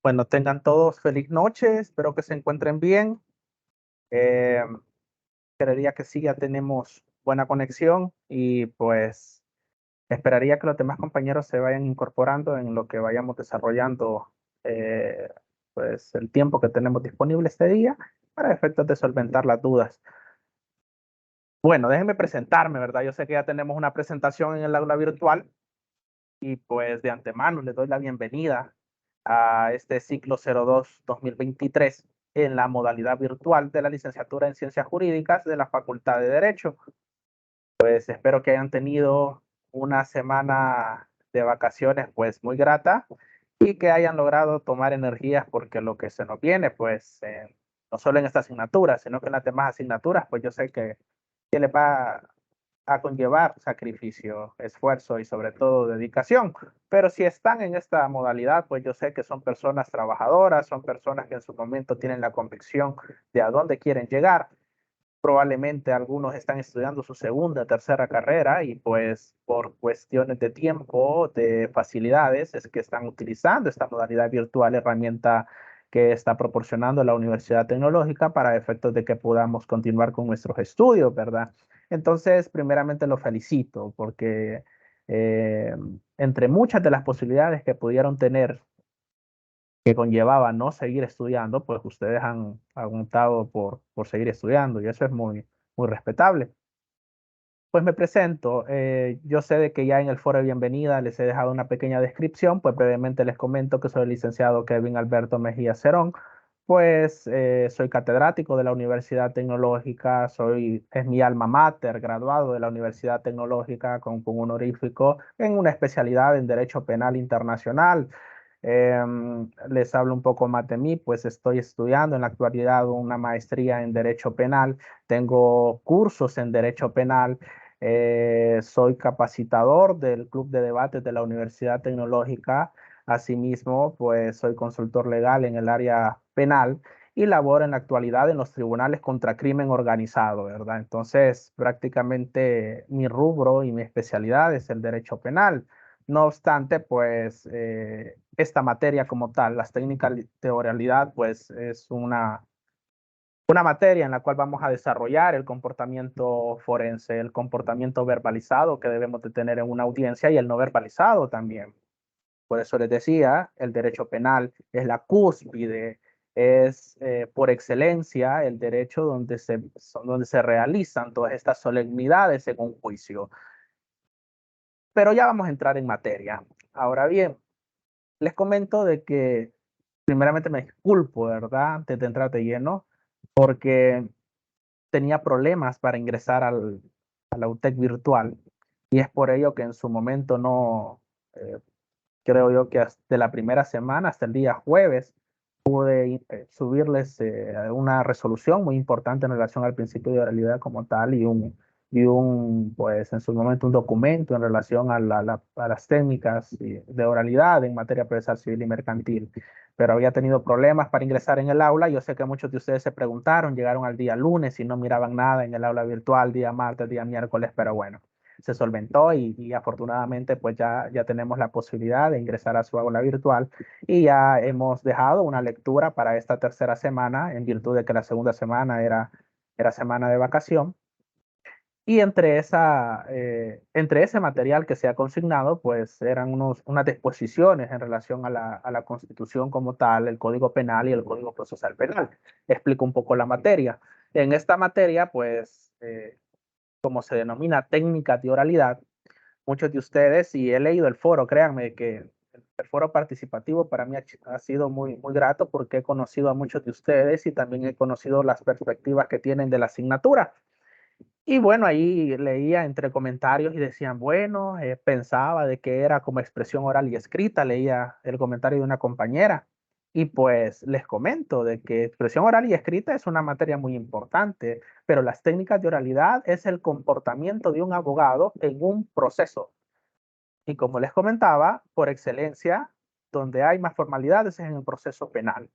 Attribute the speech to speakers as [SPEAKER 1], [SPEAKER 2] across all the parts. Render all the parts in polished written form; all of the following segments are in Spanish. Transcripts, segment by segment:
[SPEAKER 1] Bueno, tengan todos feliz noche, espero que se encuentren bien. Eh, Creería que sí, ya tenemos buena conexión y pues esperaría que los demás compañeros se vayan incorporando en lo que vayamos desarrollando eh, pues el tiempo que tenemos disponible este día para efectos de solventar las dudas. Bueno, déjenme presentarme, ¿verdad? Yo sé que ya tenemos una presentación en el aula virtual y pues de antemano les doy la bienvenida a este ciclo 02-2023 en la modalidad virtual de la licenciatura en Ciencias Jurídicas de la Facultad de Derecho. Pues espero que hayan tenido una semana de vacaciones pues muy grata y que hayan logrado tomar energías porque lo que se nos viene pues no solo en esta asignatura, sino que en las demás asignaturas pues yo sé que les va a conllevar sacrificio, esfuerzo y sobre todo dedicación. Pero si están en esta modalidad, pues yo sé que son personas trabajadoras, son personas que en su momento tienen la convicción de a dónde quieren llegar. Probablemente algunos están estudiando su segunda, tercera carrera y pues por cuestiones de tiempo, de facilidades, es que están utilizando esta modalidad virtual, herramienta que está proporcionando la Universidad Tecnológica para efectos de que podamos continuar con nuestros estudios, ¿verdad? Entonces, primeramente lo felicito porque eh, entre muchas de las posibilidades que pudieron tener que conllevaba no seguir estudiando, pues ustedes han optado por seguir estudiando y eso es muy respetable. Pues me presento, yo sé de que ya en el foro de bienvenida les he dejado una pequeña descripción, pues brevemente les comento que soy el licenciado Kevin Alberto Mejía Cerón, pues soy catedrático de la Universidad Tecnológica, es mi alma mater, graduado de la Universidad Tecnológica con un honorífico en una especialidad en Derecho Penal Internacional. Les hablo un poco más de mí, pues estoy estudiando en la actualidad una maestría en Derecho Penal, tengo cursos en Derecho Penal, soy capacitador del Club de Debates de la Universidad Tecnológica, asimismo, pues soy consultor legal en el área penal y laboro en la actualidad en los tribunales contra crimen organizado, ¿verdad? Entonces, prácticamente mi rubro y mi especialidad es el derecho penal. No obstante, pues esta materia como tal, las técnicas de oralidad, pues es una materia en la cual vamos a desarrollar el comportamiento forense, el comportamiento verbalizado que debemos de tener en una audiencia y el no verbalizado también. Por eso les decía, el derecho penal es la cúspide, es por excelencia el derecho donde se realizan todas estas solemnidades en un juicio. Pero ya vamos a entrar en materia. Ahora bien, les comento de que primeramente me disculpo, ¿verdad? Antes de entrar de lleno, porque tenía problemas para ingresar a la UTEC virtual y es por ello que en su momento no, creo yo que de la primera semana hasta el día jueves pude subirles una resolución muy importante en relación al principio de oralidad como tal pues en su momento un documento en relación a las técnicas de oralidad en materia procesal civil y mercantil. Pero había tenido problemas para ingresar en el aula. Yo sé que muchos de ustedes se preguntaron, llegaron al día lunes y no miraban nada en el aula virtual, día martes, día miércoles, pero bueno, se solventó y afortunadamente pues ya tenemos la posibilidad de ingresar a su aula virtual y ya hemos dejado una lectura para esta tercera semana en virtud de que la segunda semana era semana de vacación. Y entre ese material que se ha consignado, pues eran unas disposiciones en relación a la Constitución como tal, el Código Penal y el Código Procesal Penal. Explico un poco la materia. En esta materia, pues, como se denomina técnica de oralidad, muchos de ustedes, y he leído el foro, créanme que el foro participativo para mí ha sido muy grato porque he conocido a muchos de ustedes y también he conocido las perspectivas que tienen de la asignatura. Y bueno, ahí leía entre comentarios y decían, bueno, pensaba de que era como expresión oral y escrita, leía el comentario de una compañera. Y pues les comento de que expresión oral y escrita es una materia muy importante, pero las técnicas de oralidad es el comportamiento de un abogado en un proceso. Y como les comentaba, por excelencia, donde hay más formalidades es en el proceso penal.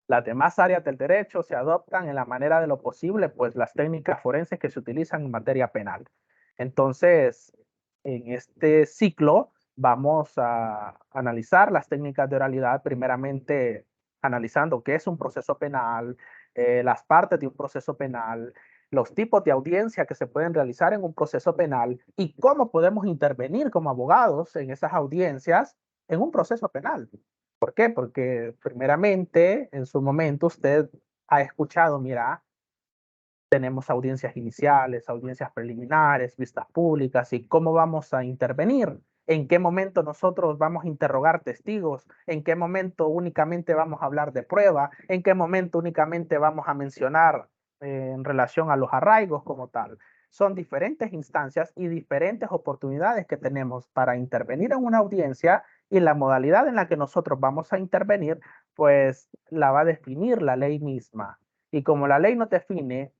[SPEAKER 1] Las demás áreas del derecho se adoptan en la manera de lo posible, pues las técnicas forenses que se utilizan en materia penal. Entonces, en este ciclo Vamos a analizar las técnicas de oralidad, primeramente analizando qué es un proceso penal, las partes de un proceso penal, los tipos de audiencia que se pueden realizar en un proceso penal y cómo podemos intervenir como abogados en esas audiencias en un proceso penal. ¿Por qué? Porque primeramente, en su momento, usted ha escuchado, mira, tenemos audiencias iniciales, audiencias preliminares, vistas públicas y cómo vamos a intervenir. ¿En qué momento nosotros vamos a interrogar testigos? ¿En qué momento únicamente vamos a hablar de prueba? ¿En qué momento únicamente vamos a mencionar en relación a los arraigos como tal? Son diferentes instancias y diferentes oportunidades que tenemos para intervenir en una audiencia y la modalidad en la que nosotros vamos a intervenir, pues la va a definir la ley misma. Y como la ley nos define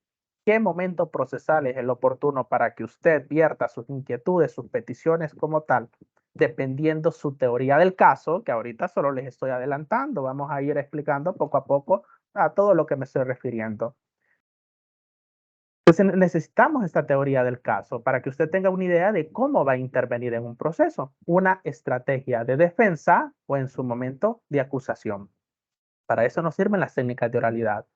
[SPEAKER 1] qué momento procesal es el oportuno para que usted vierta sus inquietudes, sus peticiones como tal, dependiendo su teoría del caso, que ahorita solo les estoy adelantando, vamos a ir explicando poco a poco a todo lo que me estoy refiriendo. Entonces necesitamos esta teoría del caso para que usted tenga una idea de cómo va a intervenir en un proceso, una estrategia de defensa o en su momento de acusación. Para eso nos sirven las técnicas de oralidad,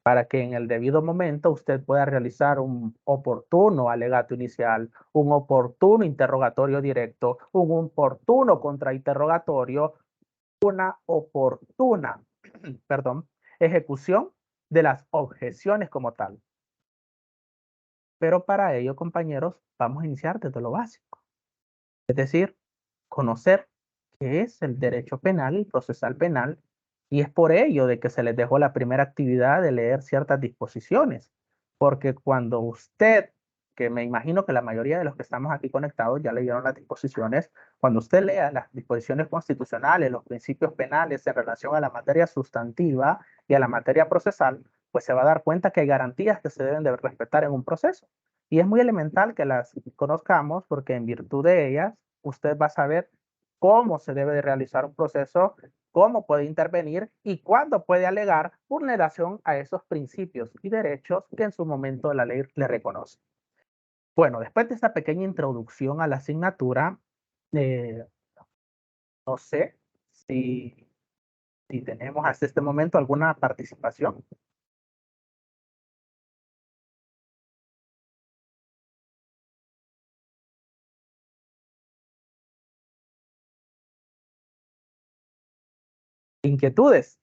[SPEAKER 1] para que en el debido momento usted pueda realizar un oportuno alegato inicial, un oportuno interrogatorio directo, un oportuno contrainterrogatorio, una oportuna, perdón, ejecución de las objeciones como tal. Pero para ello, compañeros, vamos a iniciar desde lo básico, es decir, conocer qué es el derecho penal y procesal penal, y es por ello de que se les dejó la primera actividad de leer ciertas disposiciones, porque cuando usted, que me imagino que la mayoría de los que estamos aquí conectados ya leyeron las disposiciones, cuando usted lea las disposiciones constitucionales, los principios penales en relación a la materia sustantiva y a la materia procesal, pues se va a dar cuenta que hay garantías que se deben de respetar en un proceso. Y es muy elemental que las conozcamos porque en virtud de ellas usted va a saber cómo se debe de realizar un proceso, cómo puede intervenir y cuándo puede alegar vulneración a esos principios y derechos que en su momento la ley le reconoce. Bueno, después de esta pequeña introducción a la asignatura, eh, no sé si, si tenemos hasta este momento alguna participación. Inquietudes.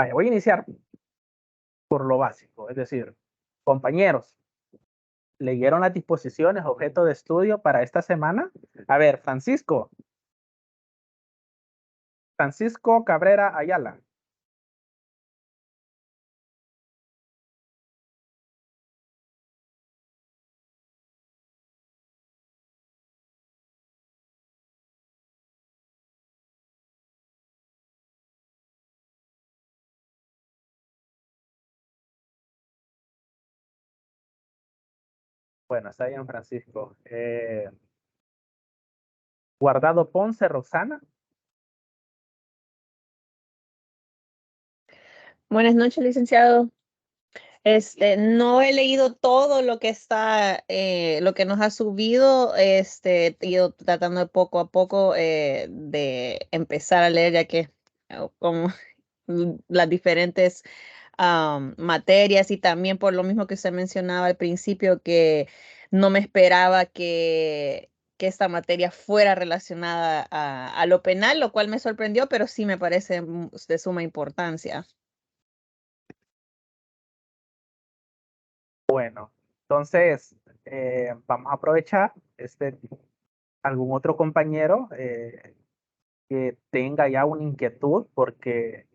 [SPEAKER 1] Vaya, voy a iniciar por lo básico, es decir, compañeros, ¿leyeron las disposiciones objeto de estudio para esta semana? A ver, Francisco Cabrera Ayala. Bueno, está bien, Francisco. Guardado Ponce, Roxana.
[SPEAKER 2] Buenas noches, licenciado. No he leído todo lo que está, lo que nos ha subido. He ido tratando de poco a poco de empezar a leer, ya que como las diferentes materias y también por lo mismo que usted mencionaba al principio, que no me esperaba que esta materia fuera relacionada a lo penal, lo cual me sorprendió, pero sí me parece de suma importancia.
[SPEAKER 1] Bueno, entonces vamos a aprovechar algún otro compañero que tenga ya una inquietud, porque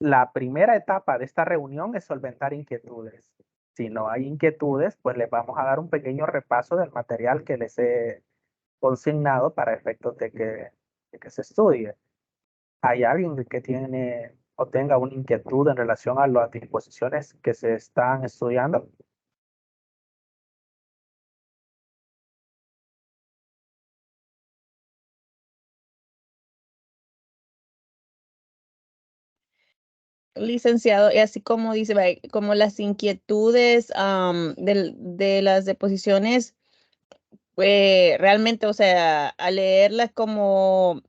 [SPEAKER 1] la primera etapa de esta reunión es solventar inquietudes. Si no hay inquietudes, pues les vamos a dar un pequeño repaso del material que les he consignado para efectos de que se estudie. ¿Hay alguien que tiene o tenga una inquietud en relación a las disposiciones que se están estudiando?
[SPEAKER 2] licenciado, y así como dice, como las inquietudes de las deposiciones, realmente, o sea, al leerlas como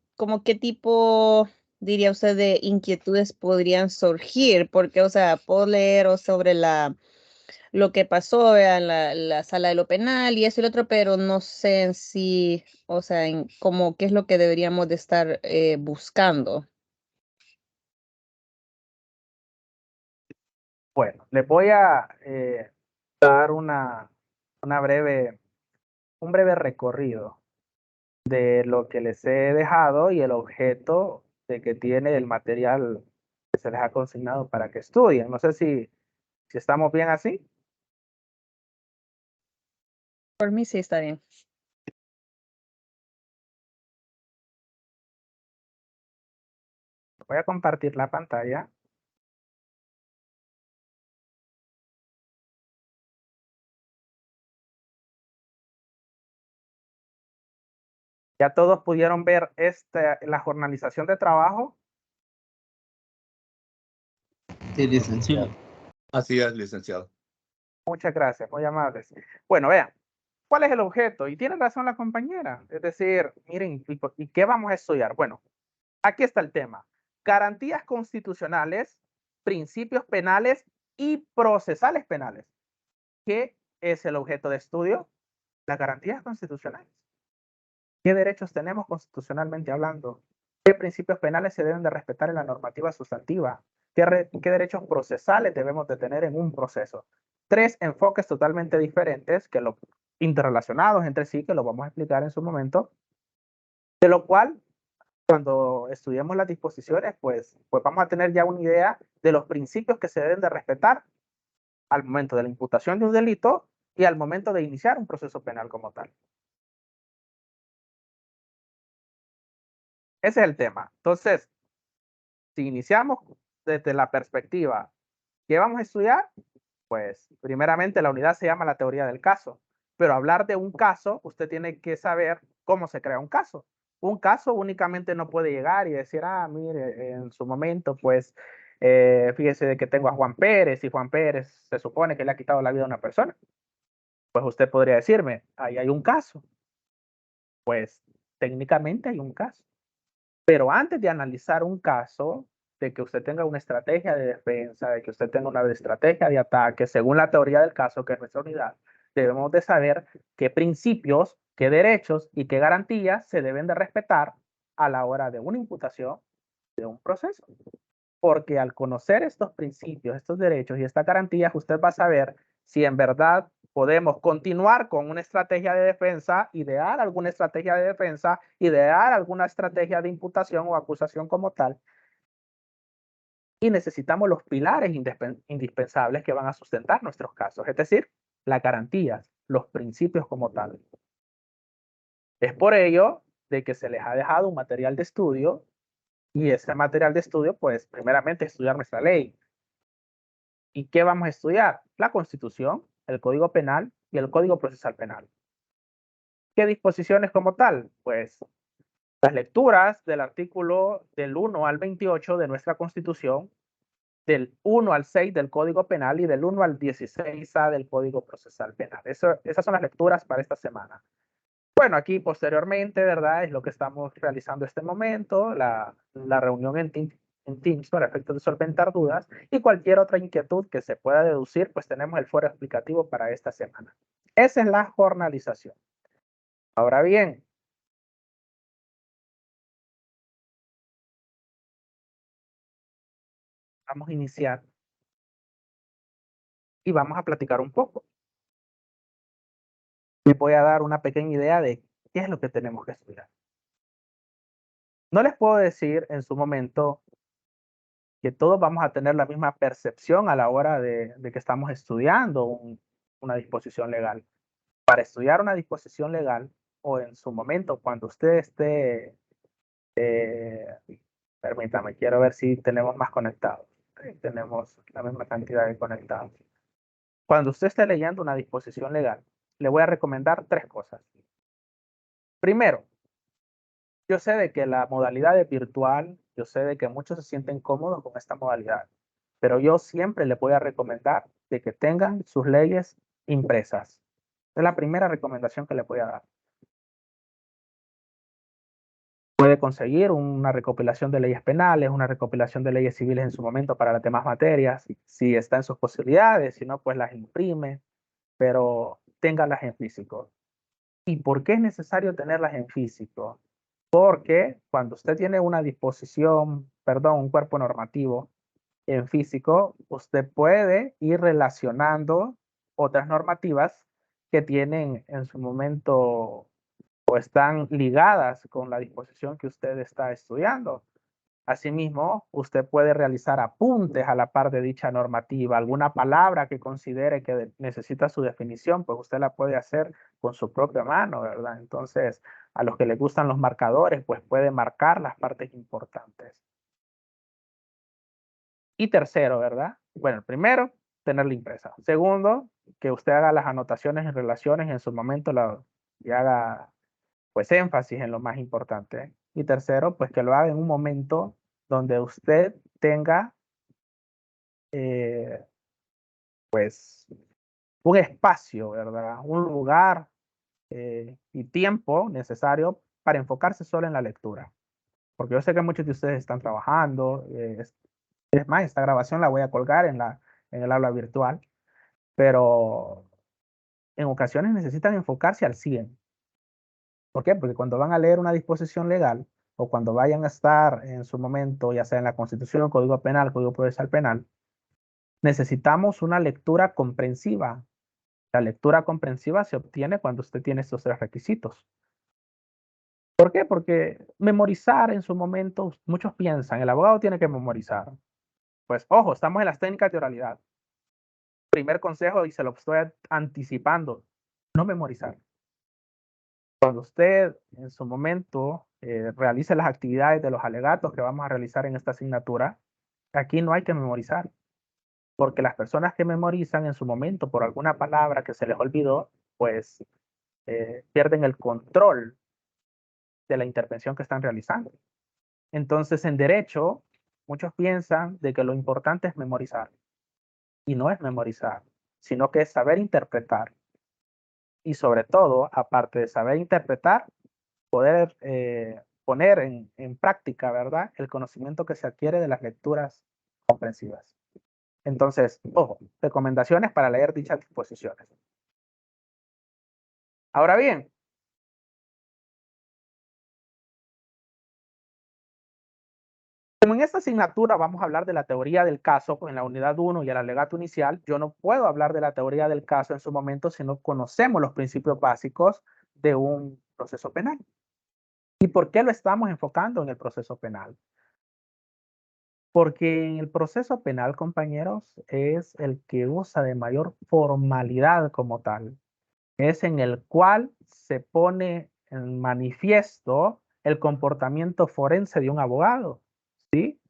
[SPEAKER 2] qué tipo, diría usted, de inquietudes podrían surgir, porque, o sea, puedo leer sobre lo que pasó en la sala de lo penal y eso y lo otro, pero no sé en sí, o sea, en como qué es lo que deberíamos de estar buscando.
[SPEAKER 1] Bueno, les voy a dar un breve recorrido de lo que les he dejado y el objeto de que tiene el material que se les ha consignado para que estudien. No sé si estamos bien así.
[SPEAKER 2] Por mí sí está bien.
[SPEAKER 1] Voy a compartir la pantalla. Ya todos pudieron ver la jornalización de trabajo.
[SPEAKER 3] Sí, licenciado.
[SPEAKER 4] Sí, así es, licenciado.
[SPEAKER 1] Muchas gracias, muy amables. Bueno, vean, ¿cuál es el objeto? Y tiene razón la compañera. Es decir, miren, ¿y qué vamos a estudiar? Bueno, aquí está el tema. Garantías constitucionales, principios penales y procesales penales. ¿Qué es el objeto de estudio? Las garantías constitucionales. ¿Qué derechos tenemos constitucionalmente hablando? ¿Qué principios penales se deben de respetar en la normativa sustantiva? ¿Qué derechos procesales debemos de tener en un proceso? Tres enfoques totalmente diferentes, interrelacionados entre sí, que lo vamos a explicar en su momento, de lo cual, cuando estudiemos las disposiciones, pues vamos a tener ya una idea de los principios que se deben de respetar al momento de la imputación de un delito y al momento de iniciar un proceso penal como tal. Ese es el tema. Entonces, si iniciamos desde la perspectiva que vamos a estudiar, pues primeramente la unidad se llama la teoría del caso, pero hablar de un caso, usted tiene que saber cómo se crea un caso. Un caso únicamente no puede llegar y decir, mire, en su momento, pues, fíjese de que tengo a Juan Pérez y Juan Pérez se supone que le ha quitado la vida a una persona. Pues usted podría decirme, ahí hay un caso. Pues técnicamente hay un caso. Pero antes de analizar un caso, de que usted tenga una estrategia de defensa, de que usted tenga una estrategia de ataque, según la teoría del caso, que es nuestra unidad, debemos de saber qué principios, qué derechos y qué garantías se deben de respetar a la hora de una imputación de un proceso. Porque al conocer estos principios, estos derechos y estas garantías, usted va a saber si en verdad podemos continuar con una estrategia de defensa, idear alguna estrategia de defensa, idear alguna estrategia de imputación o acusación como tal. Y necesitamos los pilares indispensables que van a sustentar nuestros casos, es decir, las garantías, los principios como tal. Es por ello de que se les ha dejado un material de estudio y ese material de estudio, pues primeramente estudiar nuestra ley. ¿Y qué vamos a estudiar? La Constitución, el Código Penal y el Código Procesal Penal. ¿Qué disposiciones como tal? Pues las lecturas del artículo del 1 al 28 de nuestra Constitución, del 1 al 6 del Código Penal y del 1 al 16A del Código Procesal Penal. Esas son las lecturas para esta semana. Bueno, aquí posteriormente, ¿verdad? Es lo que estamos realizando este momento, la reunión en Teams para efectos de solventar dudas y cualquier otra inquietud que se pueda deducir, pues tenemos el foro explicativo para esta semana. Esa es la jornalización. Ahora bien, vamos a iniciar y vamos a platicar un poco. Les voy a dar una pequeña idea de qué es lo que tenemos que estudiar. No les puedo decir en su momento que todos vamos a tener la misma percepción a la hora de que estamos estudiando una disposición legal. Para estudiar una disposición legal o en su momento cuando usted esté, permítame, quiero ver si tenemos más conectados. Tenemos la misma cantidad de conectados. Cuando usted esté leyendo una disposición legal, le voy a recomendar tres cosas. Primero, yo sé de que la modalidad es virtual, yo sé de que muchos se sienten cómodos con esta modalidad. pero yo siempre le voy a recomendar de que tengan sus leyes impresas. Es la primera recomendación que le voy a dar. Puede conseguir una recopilación de leyes penales, una recopilación de leyes civiles en su momento para las demás materias, si está en sus posibilidades, si no, pues las imprime, pero téngalas en físico. ¿Y por qué es necesario tenerlas en físico? Porque cuando usted tiene una disposición, perdón, un cuerpo normativo en físico, usted puede ir relacionando otras normativas que tienen en su momento o están ligadas con la disposición que usted está estudiando. Asimismo, usted puede realizar apuntes a la par de dicha normativa, alguna palabra que considere que necesita su definición, pues usted la puede hacer con su propia mano, ¿verdad? Entonces, a los que les gustan los marcadores, pues puede marcar las partes importantes. Y tercero, ¿verdad? Bueno, primero, tenerla impresa. Segundo, que usted haga las anotaciones en relaciones en su momento y haga pues énfasis en lo más importante. Y tercero, pues que lo haga en un momento donde usted tenga pues un espacio, ¿verdad? Un lugar y tiempo necesario para enfocarse solo en la lectura. Porque yo sé que muchos de ustedes están trabajando. Es más, esta grabación la voy a colgar en el aula virtual, pero en ocasiones necesitan enfocarse al 100. ¿Por qué? Porque cuando van a leer una disposición legal o cuando vayan a estar en su momento, ya sea en la Constitución, Código Penal, Código Procesal Penal, necesitamos una lectura comprensiva. La lectura comprensiva se obtiene cuando usted tiene estos 3 requisitos. ¿Por qué? Porque memorizar en su momento, muchos piensan, el abogado tiene que memorizar. Pues ojo, estamos en las técnicas de oralidad. Primer consejo, y se lo estoy anticipando, no memorizar. Cuando usted en su momento realice las actividades de los alegatos que vamos a realizar en esta asignatura, aquí no hay que memorizar, porque las personas que memorizan en su momento por alguna palabra que se les olvidó, pues pierden el control de la intervención que están realizando. Entonces, en derecho, muchos piensan de que lo importante es memorizar, y no es memorizar, sino que es saber interpretar. Y sobre todo, aparte de saber interpretar, poder poner en práctica, ¿verdad? El conocimiento que se adquiere de las lecturas comprensivas. Entonces, ojo, recomendaciones para leer dichas disposiciones. Ahora bien, como en esta asignatura vamos a hablar de la teoría del caso en la unidad 1 y el alegato inicial, yo no puedo hablar de la teoría del caso en su momento si no conocemos los principios básicos de un proceso penal. ¿Y por qué lo estamos enfocando en el proceso penal? Porque en el proceso penal, compañeros, es el que usa de mayor formalidad como tal. Es en el cual se pone en manifiesto el comportamiento forense de un abogado, ¿sí?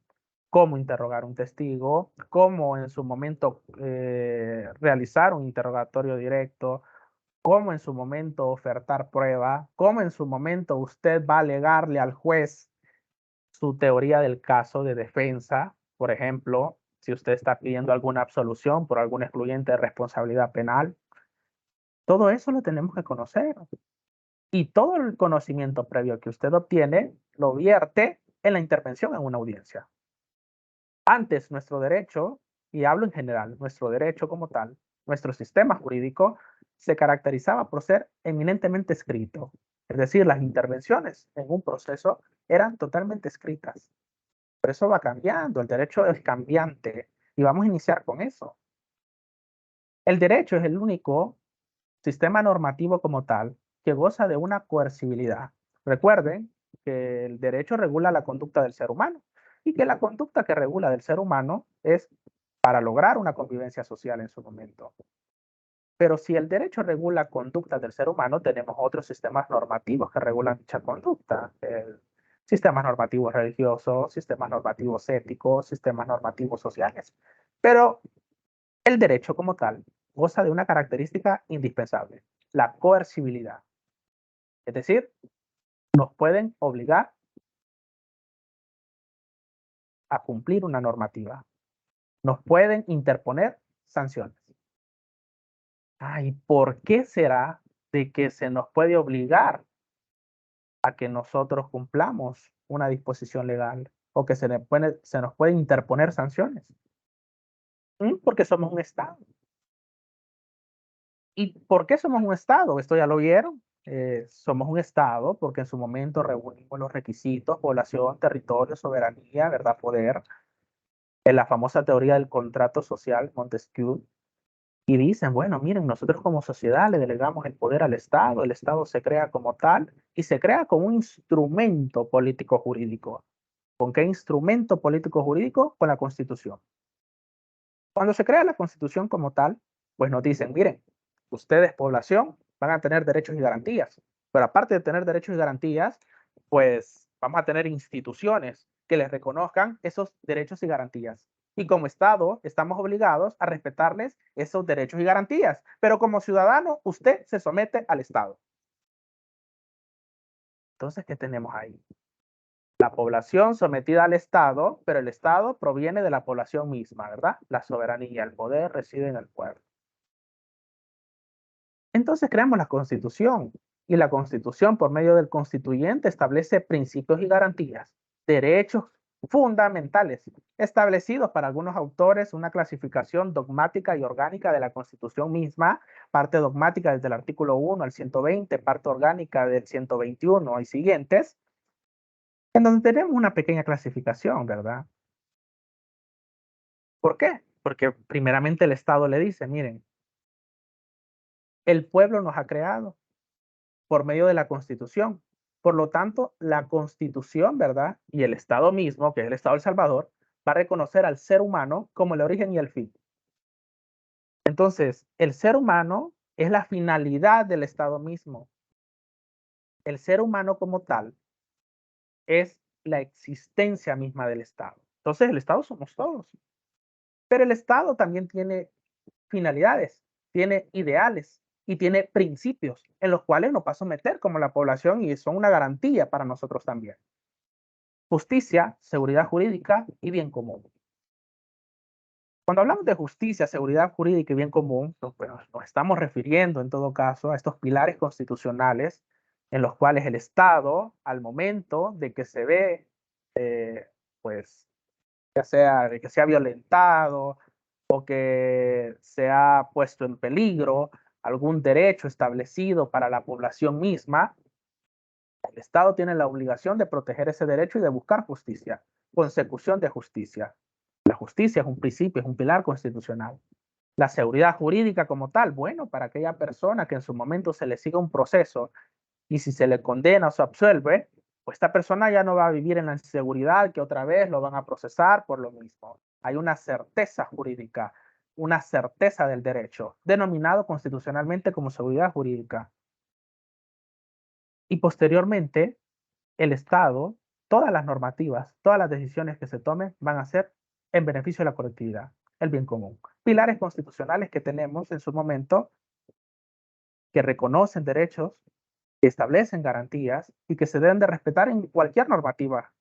[SPEAKER 1] Cómo interrogar a un testigo, cómo en su momento realizar un interrogatorio directo, cómo en su momento ofertar prueba, cómo en su momento usted va a alegarle al juez su teoría del caso de defensa. Por ejemplo, si usted está pidiendo alguna absolución por algún excluyente de responsabilidad penal, todo eso lo tenemos que conocer. Y todo el conocimiento previo que usted obtiene lo vierte en la intervención en una audiencia. Antes, nuestro derecho, y hablo en general, nuestro derecho como tal, nuestro sistema jurídico, se caracterizaba por ser eminentemente escrito. Es decir, las intervenciones en un proceso eran totalmente escritas. Pero eso va cambiando, el derecho es cambiante y vamos a iniciar con eso. El derecho es el único sistema normativo como tal que goza de una coercibilidad. Recuerden que el derecho regula la conducta del ser humano y que la conducta que regula del ser humano es para lograr una convivencia social en su momento. Pero si el derecho regula conductas del ser humano, tenemos otros sistemas normativos que regulan dicha conducta. Sistemas normativos religiosos, sistemas normativos éticos, sistemas normativos sociales. Pero el derecho como tal goza de una característica indispensable, la coercibilidad. Es decir, nos pueden obligar a cumplir una normativa. nos pueden interponer sanciones. ¿Y por qué será de que se nos puede obligar a que nosotros cumplamos una disposición legal o que se nos puede interponer sanciones? Porque somos un Estado. ¿Y por qué somos un Estado? Esto ya lo vieron. Somos un Estado porque en su momento reunimos los requisitos: población, territorio, soberanía, verdad, poder, en la famosa teoría del contrato social, Montesquieu, y dicen, bueno, miren, nosotros como sociedad le delegamos el poder al Estado, el Estado se crea como tal y se crea como un instrumento político jurídico. ¿Con qué instrumento político jurídico? Con la Constitución. Cuando se crea la Constitución como tal, pues nos dicen, miren, ustedes, población, van a tener derechos y garantías, pero aparte de tener derechos y garantías, pues vamos a tener instituciones que les reconozcan esos derechos y garantías. Y como Estado, estamos obligados a respetarles esos derechos y garantías, pero como ciudadano, usted se somete al Estado. Entonces, ¿qué tenemos ahí? La población sometida al Estado, pero el Estado proviene de la población misma, ¿verdad? La soberanía, el poder reside en el pueblo. Entonces creamos la Constitución, y la Constitución, por medio del constituyente, establece principios y garantías, derechos fundamentales, establecidos para algunos autores una clasificación dogmática y orgánica de la Constitución misma, parte dogmática desde el artículo 1 al 120, parte orgánica del 121 y siguientes, en donde tenemos una pequeña clasificación, ¿verdad? ¿Por qué? Porque primeramente el Estado le dice, miren, el pueblo nos ha creado por medio de la Constitución. Por lo tanto, la Constitución, ¿verdad? Y el Estado mismo, que es el Estado de El Salvador, va a reconocer al ser humano como el origen y el fin. Entonces, el ser humano es la finalidad del Estado mismo. El ser humano como tal es la existencia misma del Estado. Entonces, el Estado somos todos. Pero el Estado también tiene finalidades, tiene ideales y tiene principios en los cuales nos va a someter como la población y son una garantía para nosotros también. Justicia, seguridad jurídica y bien común. Cuando hablamos de justicia, seguridad jurídica y bien común, nos estamos refiriendo en todo caso a estos pilares constitucionales en los cuales el Estado, al momento de que se ve, pues, ya sea de que sea violentado o que se ha puesto en peligro algún derecho establecido para la población misma, el Estado tiene la obligación de proteger ese derecho y de buscar justicia, consecución de justicia. La justicia es un principio, es un pilar constitucional. La seguridad jurídica como tal, bueno, para aquella persona que en su momento se le siga un proceso y si se le condena o se absuelve, pues esta persona ya no va a vivir en la inseguridad que otra vez lo van a procesar por lo mismo. Hay una certeza jurídica, una certeza del derecho, denominado constitucionalmente como seguridad jurídica. Y posteriormente, el Estado, todas las normativas, todas las decisiones que se tomen van a ser en beneficio de la colectividad, el bien común. Pilares constitucionales que tenemos en su momento, que reconocen derechos, que establecen garantías y que se deben de respetar en cualquier normativa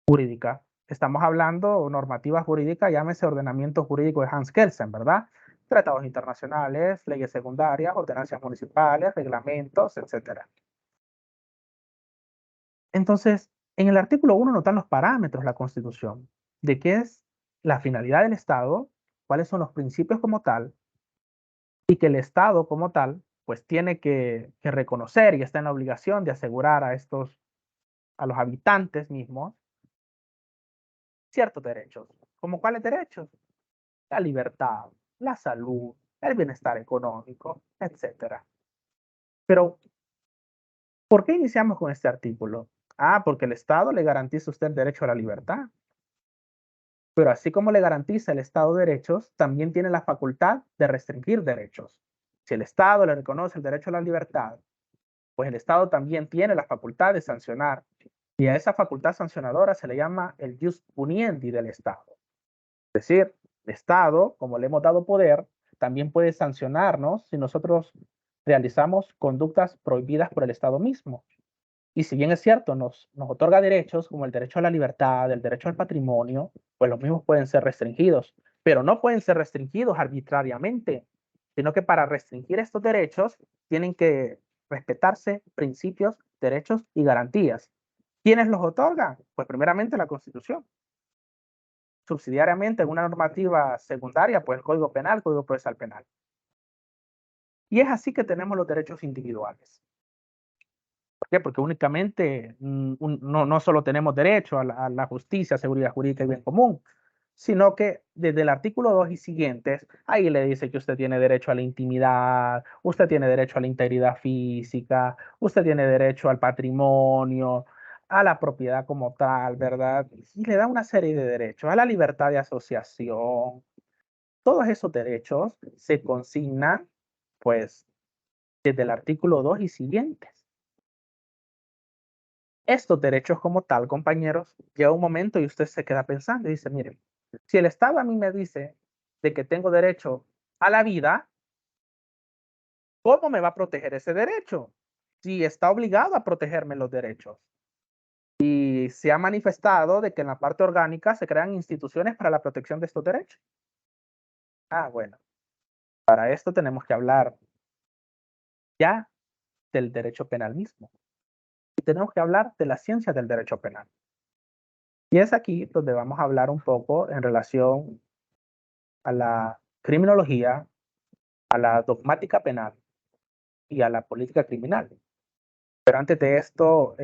[SPEAKER 1] jurídica. Estamos hablando normativa jurídica, llámese ordenamiento jurídico de Hans Kelsen, ¿verdad? Tratados internacionales, leyes secundarias, ordenanzas municipales, reglamentos, etcétera. Entonces, en el artículo 1 nos dan los parámetros, la Constitución, de qué es la finalidad del Estado, cuáles son los principios como tal, y que el Estado como tal, pues tiene que reconocer y está en la obligación de asegurar a los habitantes mismos, ciertos derechos. ¿Como cuáles derechos? La libertad, la salud, el bienestar económico, etcétera. Pero, ¿por qué iniciamos con este artículo? Porque el Estado le garantiza a usted el derecho a la libertad. Pero así como le garantiza el Estado derechos, también tiene la facultad de restringir derechos. Si el Estado le reconoce el derecho a la libertad, pues el Estado también tiene la facultad de sancionar. Y a esa facultad sancionadora se le llama el jus puniendi del Estado. Es decir, el Estado, como le hemos dado poder, también puede sancionarnos si nosotros realizamos conductas prohibidas por el Estado mismo. Y si bien es cierto, nos otorga derechos como el derecho a la libertad, el derecho al patrimonio, pues los mismos pueden ser restringidos. pero no pueden ser restringidos arbitrariamente, sino que para restringir estos derechos tienen que respetarse principios, derechos y garantías. ¿Quiénes los otorgan? Pues primeramente la Constitución. Subsidiariamente en una normativa secundaria, pues el Código Penal, Código Procesal Penal. Y es así que tenemos los derechos individuales. ¿Por qué? Porque únicamente no solo tenemos derecho a la justicia, seguridad jurídica y bien común, sino que desde el artículo 2 y siguientes, ahí le dice que usted tiene derecho a la intimidad, usted tiene derecho a la integridad física, usted tiene derecho al patrimonio, a la propiedad como tal, ¿verdad? Y le da una serie de derechos, a la libertad de asociación. Todos esos derechos se consignan, pues, desde el artículo 2 y siguientes. Estos derechos como tal, compañeros, llega un momento y usted se queda pensando y dice, mire, si el Estado a mí me dice de que tengo derecho a la vida, ¿cómo me va a proteger ese derecho? Si está obligado a protegerme los derechos. Y se ha manifestado de que en la parte orgánica se crean instituciones para la protección de estos derechos. Ah, bueno, para esto tenemos que hablar ya del derecho penal mismo. Y tenemos que hablar de la ciencia del derecho penal. Y es aquí donde vamos a hablar un poco en relación a la criminología, a la dogmática penal y a la política criminal. Pero antes de esto,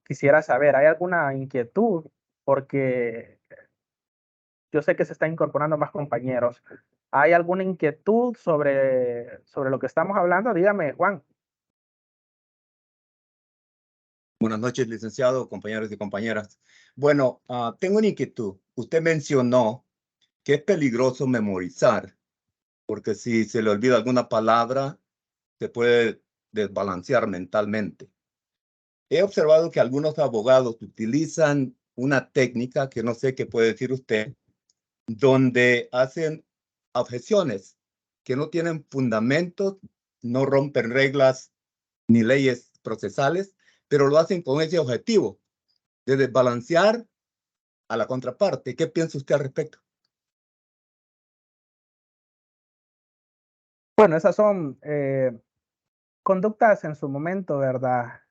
[SPEAKER 1] quisiera saber, ¿hay alguna inquietud? Porque yo sé que se están incorporando más compañeros. ¿Hay alguna inquietud sobre lo que estamos hablando? Dígame, Juan.
[SPEAKER 4] Buenas noches, licenciado, compañeros y compañeras. Bueno, tengo una inquietud. Usted mencionó que es peligroso memorizar, porque si se le olvida alguna palabra, se puede desbalancear mentalmente. He observado que algunos abogados utilizan una técnica que no sé qué puede decir usted, donde hacen objeciones que no tienen fundamentos, no rompen reglas ni leyes procesales, pero lo hacen con ese objetivo de desbalancear a la contraparte. ¿Qué piensa usted al respecto?
[SPEAKER 1] Bueno, esas son conductas en su momento, ¿verdad?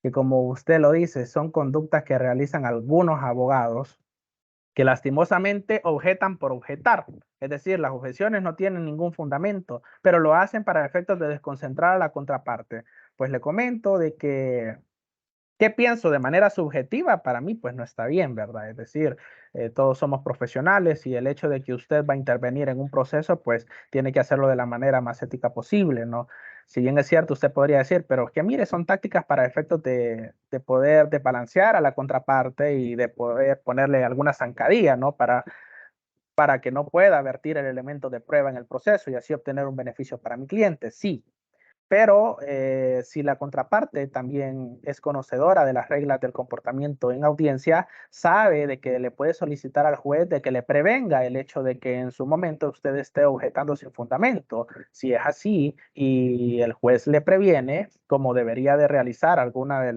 [SPEAKER 1] Que como usted lo dice, son conductas que realizan algunos abogados que lastimosamente objetan por objetar. Es decir, las objeciones no tienen ningún fundamento, pero lo hacen para efectos de desconcentrar a la contraparte. Pues le comento de que ¿qué pienso de manera subjetiva? Para mí, pues no está bien, ¿verdad? Es decir, todos somos profesionales y el hecho de que usted va a intervenir en un proceso, pues tiene que hacerlo de la manera más ética posible, ¿no? Si bien es cierto, usted podría decir, pero que mire, son tácticas para efectos de poder desbalancear a la contraparte y de poder ponerle alguna zancadilla, ¿no? Para que no pueda vertir el elemento de prueba en el proceso y así obtener un beneficio para mi cliente. Sí, pero si la contraparte también es conocedora de las reglas del comportamiento en audiencia, sabe de que le puede solicitar al juez de que le prevenga el hecho de que en su momento usted esté objetando sin fundamento. Si es así y el juez le previene, como debería de realizar alguna de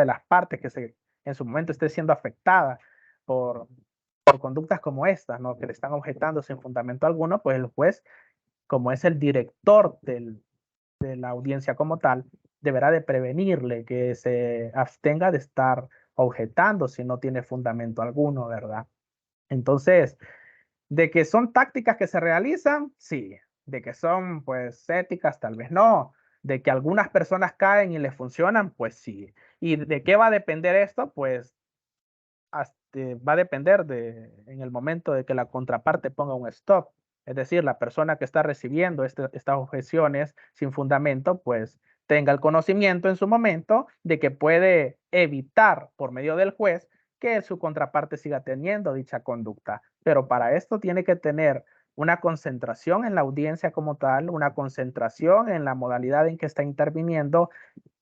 [SPEAKER 1] las partes que en su momento esté siendo afectada por conductas como estas, ¿no? Que le están objetando sin fundamento alguno, pues el juez, como es el director de la audiencia como tal, deberá de prevenirle que se abstenga de estar objetando si no tiene fundamento alguno, ¿verdad? Entonces, de que son tácticas que se realizan, sí. De que son, pues, éticas, tal vez no. De que algunas personas caen y les funcionan, pues sí. ¿Y de qué va a depender esto? Pues va a depender en el momento de que la contraparte ponga un stop. Es decir, la persona que está recibiendo estas objeciones sin fundamento, pues tenga el conocimiento en su momento de que puede evitar por medio del juez que su contraparte siga teniendo dicha conducta. Pero para esto tiene que tener una concentración en la audiencia como tal, una concentración en la modalidad en que está interviniendo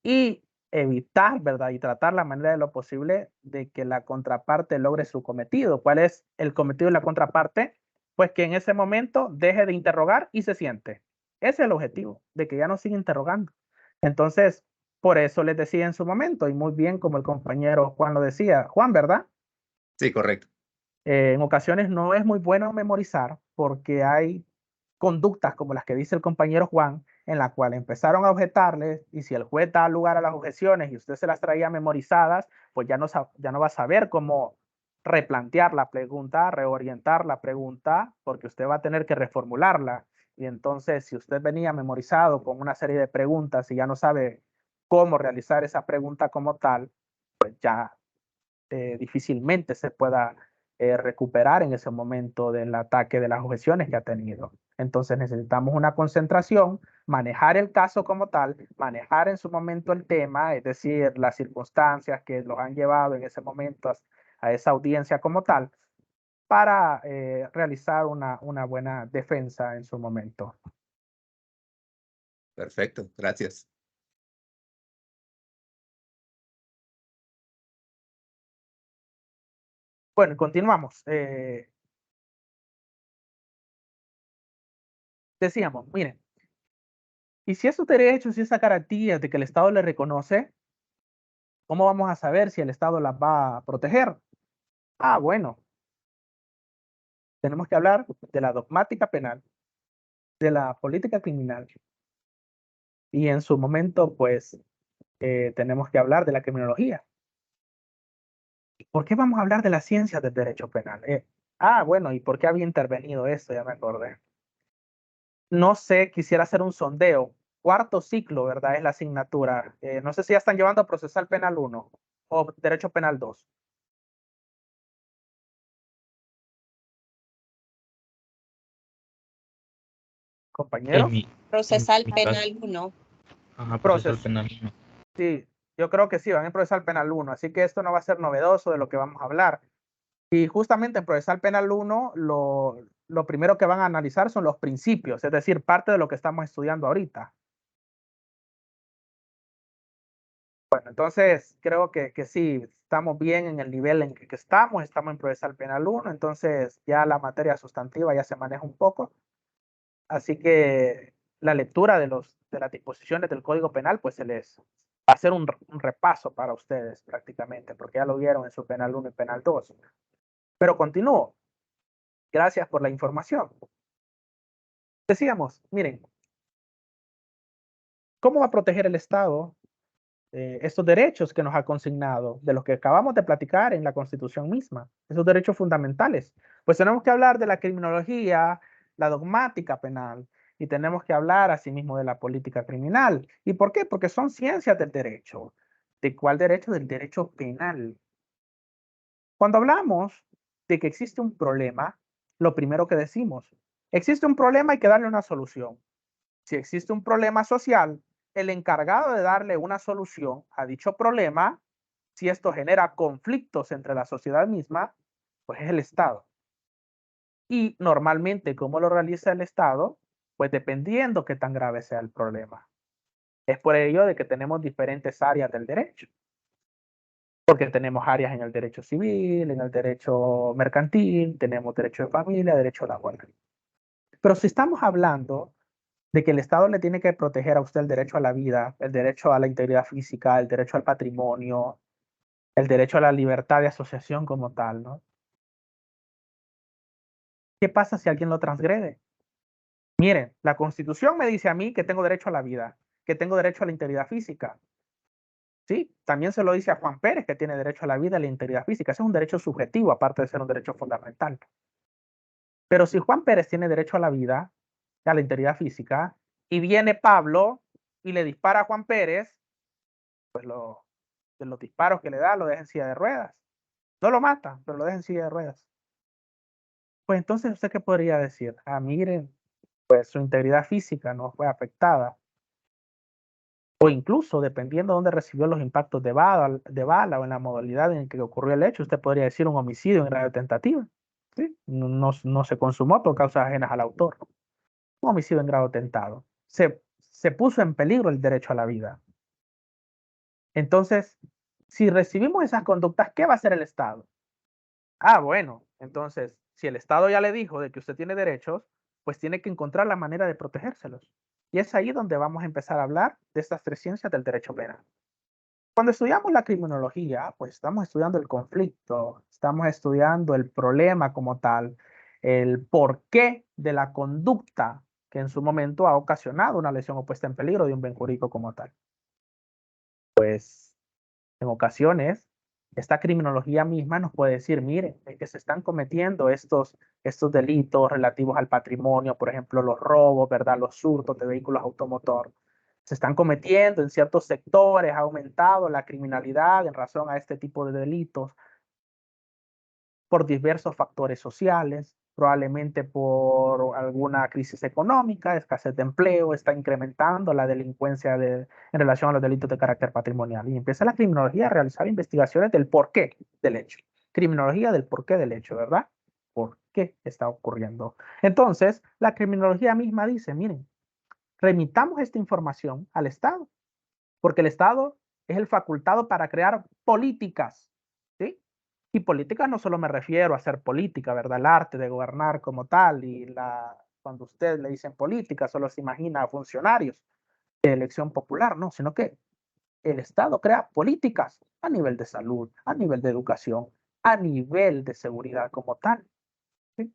[SPEAKER 1] y evitar, ¿verdad? Y tratar la manera de lo posible de que la contraparte logre su cometido. ¿Cuál es el cometido de la contraparte? Pues que en ese momento deje de interrogar y se siente. Ese es el objetivo, de que ya no siga interrogando. Entonces, por eso les decía en su momento, y muy bien como el compañero Juan lo decía, Juan, ¿verdad?
[SPEAKER 4] Sí, correcto.
[SPEAKER 1] En ocasiones no es muy bueno memorizar porque hay conductas como las que dice el compañero Juan, en la cual empezaron a objetarles y si el juez da lugar a las objeciones y usted se las traía memorizadas, pues ya no va a saber cómo replantear la pregunta, reorientar la pregunta, porque usted va a tener que reformularla. Y entonces, si usted venía memorizado con una serie de preguntas y ya no sabe cómo realizar esa pregunta como tal, pues ya difícilmente se pueda recuperar en ese momento del ataque de las objeciones que ha tenido. Entonces necesitamos una concentración, manejar el caso como tal, manejar en su momento el tema, es decir, las circunstancias que los han llevado en ese momento a esa audiencia como tal, para realizar una buena defensa en su momento.
[SPEAKER 4] Perfecto, gracias.
[SPEAKER 1] Bueno, continuamos. Decíamos, miren, y si esos derechos y esa garantía de que el Estado le reconoce, ¿cómo vamos a saber si el Estado las va a proteger? Ah, bueno, tenemos que hablar de la dogmática penal, de la política criminal y en su momento, pues, tenemos que hablar de la criminología. ¿Por qué vamos a hablar de la ciencia del derecho penal? Bueno, ¿y por qué había intervenido esto? Ya me acordé. No sé, quisiera hacer un sondeo. Cuarto ciclo, ¿verdad? Es la asignatura. No sé si ya están llevando procesal penal 1 o derecho penal 2. Compañeros.
[SPEAKER 5] Procesal
[SPEAKER 6] mi
[SPEAKER 5] penal 1.
[SPEAKER 6] Ajá,
[SPEAKER 1] Proces
[SPEAKER 6] procesal penal 1.
[SPEAKER 1] Sí, yo creo que sí, van en procesal penal 1, así que esto no va a ser novedoso de lo que vamos a hablar. Y justamente en procesal penal 1, lo primero que van a analizar son los principios, es decir, parte de lo que estamos estudiando ahorita. Bueno, entonces creo que sí, estamos bien en el nivel en que estamos en procesal penal 1, entonces ya la materia sustantiva ya se maneja un poco, así que la lectura de las disposiciones del Código Penal, pues se les va a hacer un repaso para ustedes prácticamente, porque ya lo vieron en su penal 1 y penal 2. Pero continúo. Gracias por la información. Decíamos, miren, ¿cómo va a proteger el Estado estos derechos que nos ha consignado, de los que acabamos de platicar en la Constitución misma, esos derechos fundamentales? Pues tenemos que hablar de la criminología, la dogmática penal, y tenemos que hablar asimismo de la política criminal. ¿Y por qué? Porque son ciencias del derecho. ¿De cuál derecho? Del derecho penal. Cuando hablamos de que existe un problema, lo primero que decimos, existe un problema, hay que darle una solución. Si existe un problema social, el encargado de darle una solución a dicho problema, si esto genera conflictos entre la sociedad misma, pues es el Estado. Y normalmente, ¿cómo lo realiza el Estado? Pues dependiendo qué tan grave sea el problema. Es por ello de que tenemos diferentes áreas del derecho. Porque tenemos áreas en el derecho civil, en el derecho mercantil, tenemos derecho de familia, derecho laboral. Pero si estamos hablando de que el Estado le tiene que proteger a usted el derecho a la vida, el derecho a la integridad física, el derecho al patrimonio, el derecho a la libertad de asociación como tal, ¿no? ¿Qué pasa si alguien lo transgrede? Miren, la Constitución me dice a mí que tengo derecho a la vida, que tengo derecho a la integridad física. Sí, también se lo dice a Juan Pérez que tiene derecho a la vida y la integridad física. Ese es un derecho subjetivo, aparte de ser un derecho fundamental. Pero si Juan Pérez tiene derecho a la vida, a la integridad física, y viene Pablo y le dispara a Juan Pérez, pues de los disparos que le da lo deja en silla de ruedas. No lo mata, pero lo deja en silla de ruedas. Pues entonces, ¿usted qué podría decir? Ah, miren, pues su integridad física no fue afectada. O incluso, dependiendo de dónde recibió los impactos de bala o en la modalidad en que ocurrió el hecho, usted podría decir un homicidio en grado de tentativa. ¿Sí? No se consumó por causas ajenas al autor. Un homicidio en grado tentado. Se puso en peligro el derecho a la vida. Entonces, si recibimos esas conductas, ¿qué va a hacer el Estado? Ah, bueno, entonces, si el Estado ya le dijo de que usted tiene derechos, pues tiene que encontrar la manera de protegérselos. Y es ahí donde vamos a empezar a hablar de estas tres ciencias del derecho penal. Cuando estudiamos la criminología, pues estamos estudiando el conflicto, estamos estudiando el problema como tal, el porqué de la conducta que en su momento ha ocasionado una lesión o puesta en peligro de un bien jurídico como tal. Pues en ocasiones, esta criminología misma nos puede decir, miren, es que se están cometiendo estos delitos relativos al patrimonio, por ejemplo, los robos, ¿verdad? Los hurtos de vehículos automotor. Se están cometiendo en ciertos sectores, ha aumentado la criminalidad en razón a este tipo de delitos por diversos factores sociales, probablemente por alguna crisis económica, escasez de empleo, está incrementando la delincuencia en relación a los delitos de carácter patrimonial. Y empieza la criminología a realizar investigaciones del porqué del hecho. Criminología del porqué del hecho, ¿verdad? ¿Por qué está ocurriendo? Entonces, la criminología misma dice, miren, remitamos esta información al Estado, porque el Estado es el facultado para crear políticas, ¿sí? Y políticas no solo me refiero a hacer política, ¿verdad? El arte de gobernar como tal, cuando usted le dicen política, solo se imagina a funcionarios de elección popular, no, sino que el Estado crea políticas a nivel de salud, a nivel de educación, a nivel de seguridad como tal, ¿sí?